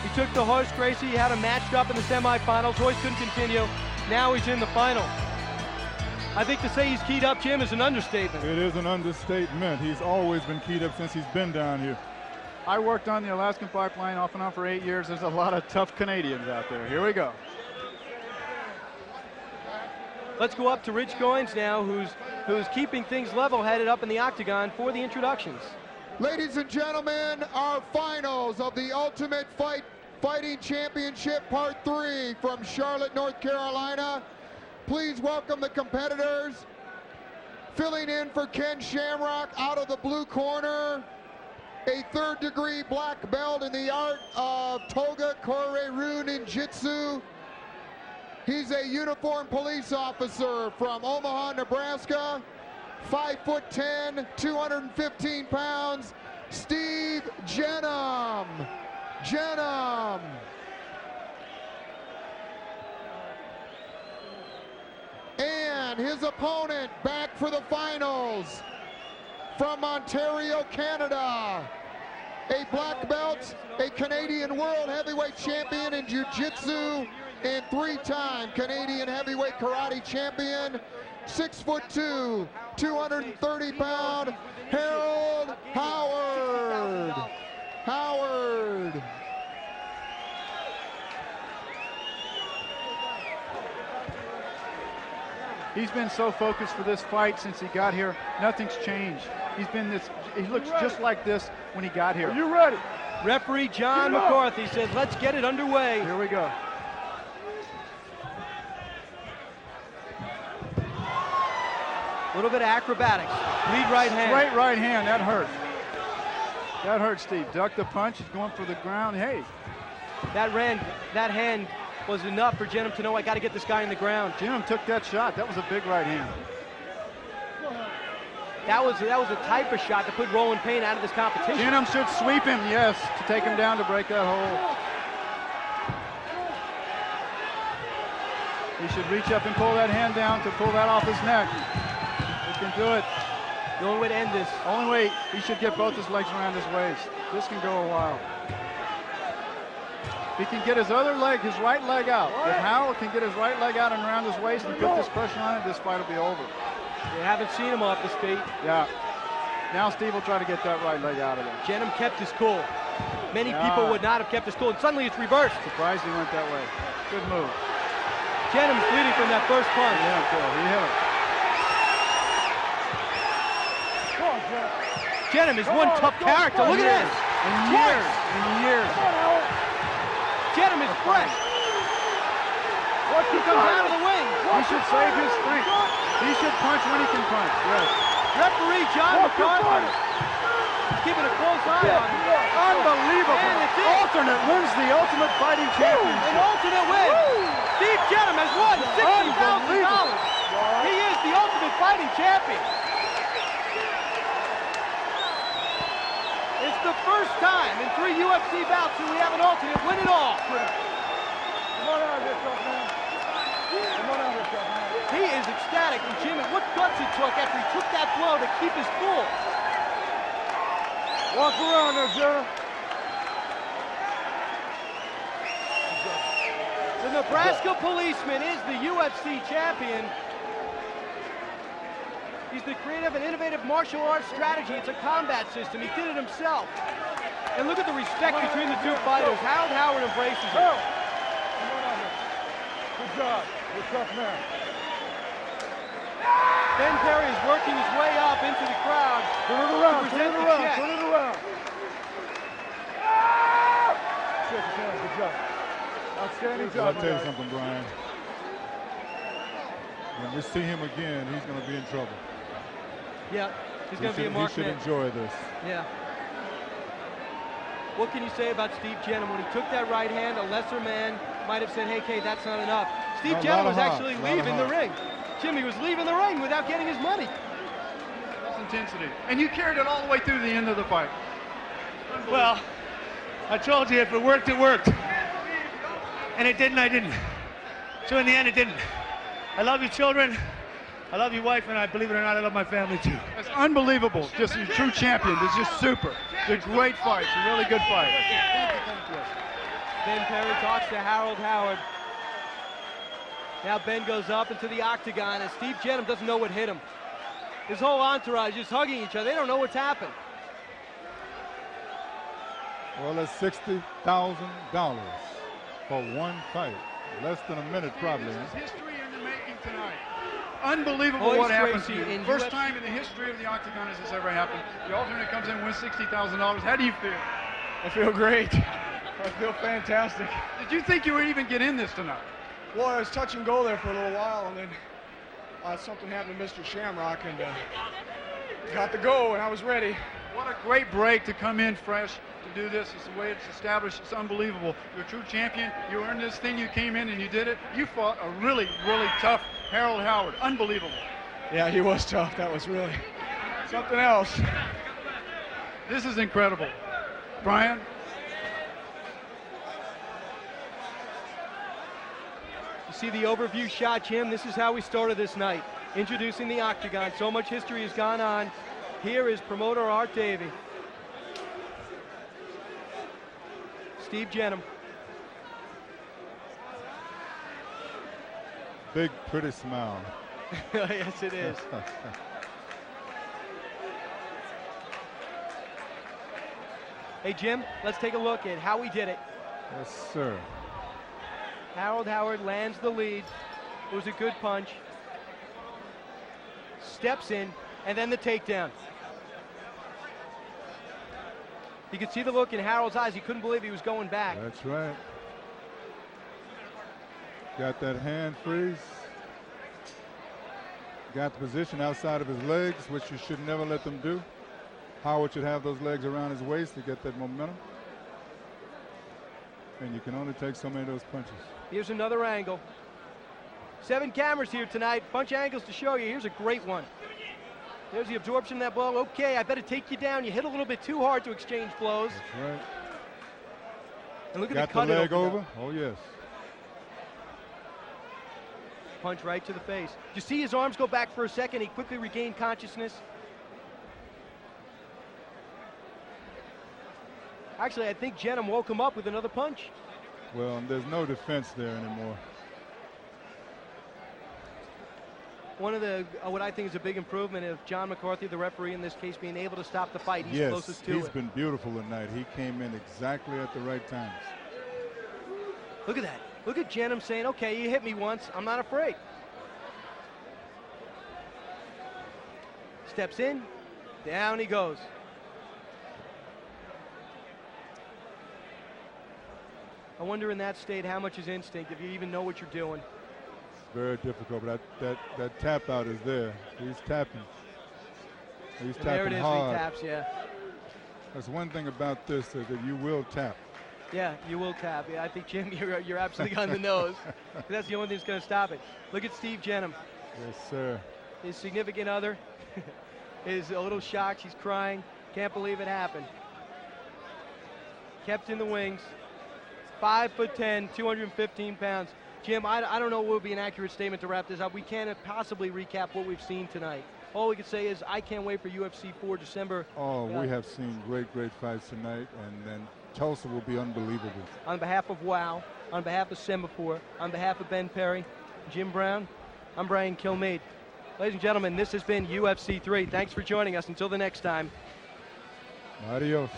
He took the Royce Gracie, he had him matched up in the semifinals. Royce couldn't continue. Now he's in the final. I think to say he's keyed up, Jim, is an understatement. It is an understatement. He's always been keyed up since he's been down here. I worked on the Alaskan pipeline off and on for 8 years. There's a lot of tough Canadians out there. Here we go. Let's go up to Rich Goins now, who's keeping things level-headed up in the octagon for the introductions. Ladies and gentlemen, our finals of the Ultimate Fighting Championship Part 3 from Charlotte, North Carolina. Please welcome the competitors. Filling in for Ken Shamrock out of the blue corner, a third-degree black belt in the art of Toga Koreru Ninjitsu. He's a uniformed police officer from Omaha, Nebraska. 5'10", 215 pounds, Steve Jenham. Jenham. And his opponent back for the finals from Ontario, Canada. A black belt, a Canadian World Heavyweight Champion in Jiu-Jitsu, and 3-time Canadian Heavyweight Karate Champion. 6'2", 230-pound Harold Howard. Howard. He's been so focused for this fight since he got here. Nothing's changed. He's been this. He looks just like this when he got here. Are you ready? Referee John McCarthy says, "Let's get it underway." Here we go. A little bit of acrobatics. Lead right hand. Straight right hand. That hurt. That hurt, Steve. Duck the punch. He's going for the ground. Hey. That hand was enough for Jenham to know, I got to get this guy in the ground. Jenham took that shot. That was a big right hand. That was a type of shot to put Roland Payne out of this competition. Jenham should sweep him, yes, to take him down to break that hole. He should reach up and pull that hand down to pull that off his neck. He can do it. The only way to end this. Only way, he should get both his legs around his waist. This can go a while. He can get his other leg, his right leg out. If Howard can get his right leg out and around his waist and put this pressure on it, this fight will be over. You haven't seen him off his feet. Yeah. Now Steve will try to get that right leg out of there. Jenham kept his cool. Many people would not have kept his cool, and suddenly it's reversed. Surprised he went that way. Good move. Jenham's bleeding from that first punch. Yeah, he hit him. Jenham is one tough character. Look at this. In years. Jenham is fresh. He comes out of the wing. He should save his strength. He should punch when he can punch. Yes. Referee John MacArthur keeping a close eye on him. Unbelievable. And it's it. Alternate wins the Ultimate Fighting Championship. An alternate win. Steve Jenham has won $60,000. He is the Ultimate Fighting Champion. It's the first time in 3 UFC bouts that we have an alternate win it all. Come on out here, tough man. Come on out here, tough man. He is ecstatic, and Jimmy, what guts it took after he took that blow to keep his cool. Walk around there, Jenham. The Nebraska policeman is the UFC champion. He's the creative and innovative martial arts strategy. It's a combat system. He did it himself. And look at the respect between the two fighters. Harold Howard embraces him. Come on out here. Good job. You're a tough man. Ben Perry is working his way up into the crowd. Turn it around, to turn present it the around, check. turn it around. Shake his hand, good job. Outstanding job. I'll tell you something, Brian. When we see him again, he's going to be in trouble. Yeah, he's going to be a marked He should man. enjoy this. Yeah. What can you say about Steve Jenham? When he took that right hand, a lesser man might have said, hey, Kay, that's not enough. Steve Jenham was actually leaving the ring. Jimmy was leaving the ring without getting his money. That's intensity. And you carried it all the way through the end of the fight. Well, I told you if it worked, it worked. And it didn't, I didn't. So in the end, it didn't. I love you, children. I love your wife, and I believe it or not, I love my family too. It's unbelievable. Just a true champion. It's just super. It's a great fight. It's a really good fight. Ben Perry talks to Harold Howard. Now Ben goes up into the octagon, and Steve Jenham doesn't know what hit him. His whole entourage is hugging each other. They don't know what's happened. Well, that's $60,000 for one fight. Less than a minute, probably. This is history in the making tonight. Unbelievable Royce what happened Gracie to you. in First UFC time in the history of the Octagon has this ever happened. The alternate comes in and wins $60,000. How do you feel? I feel great. I feel fantastic. Did you think you would even get in this tonight? Well, I was touch and go there for a little while, and then something happened to Mr. Shamrock, and got the go, and I was ready. What a great break to come in fresh to do this. It's the way it's established. It's unbelievable. You're a true champion. You earned this thing. You came in and you did it. You fought a really, really tough Harold Howard. Unbelievable. Yeah, he was tough. That was really something else. This is incredible. Brian? You see the overview shot, Jim? This is how we started this night. Introducing the octagon. So much history has gone on. Here is promoter Art Davie. Steve Jenham. Big, pretty smile. Yes, it is. Hey, Jim, let's take a look at how we did it. Yes, sir. Harold Howard lands the lead. It was a good punch. Steps in, and then the takedown. You could see the look in Harold's eyes. He couldn't believe he was going back. That's right. Got that hand freeze. Got the position outside of his legs, which you should never let them do. Howard should have those legs around his waist to get that momentum. And you can only take so many of those punches. Here's another angle. 7 cameras here tonight. Bunch of angles to show you. Here's a great one. There's the absorption of that blow. Okay, I better take you down. You hit a little bit too hard to exchange blows. That's right. And look at Got the cut. the leg over. Oh, yes. Punch right to the face. You see his arms go back for a second. He quickly regained consciousness. Actually, I think Jenham woke him up with another punch. Well, there's no defense there anymore. One of the, what I think is a big improvement of John McCarthy, the referee in this case, being able to stop the fight. He's closest to it. He's been beautiful tonight. He came in exactly at the right times. Look at that. Look at Jenham saying, okay, you hit me once. I'm not afraid. Steps in. Down he goes. I wonder in that state how much is instinct, if you even know what you're doing. Very difficult, but that tap out is there. He's tapping. He's tapping there it is, hard. he taps, yeah. That's one thing about this, that you will tap. Yeah, you will tap. Yeah, I think, Jim, you're absolutely on the nose. That's the only thing that's going to stop it. Look at Steve Jenham. Yes, sir. His significant other is a little shocked. She's crying. Can't believe it happened. Kept in the wings. 5'10", 215 pounds. Jim, I don't know what would be an accurate statement to wrap this up. We can't possibly recap what we've seen tonight. All we can say is I can't wait for UFC 4 December. Oh, we have seen great fights tonight, and Tulsa will be unbelievable. On behalf of WOW, on behalf of Semaphore, on behalf of Ben Perry, Jim Brown, I'm Brian Kilmeade. Ladies and gentlemen, this has been UFC 3. Thanks for joining us. Until the next time. Adios.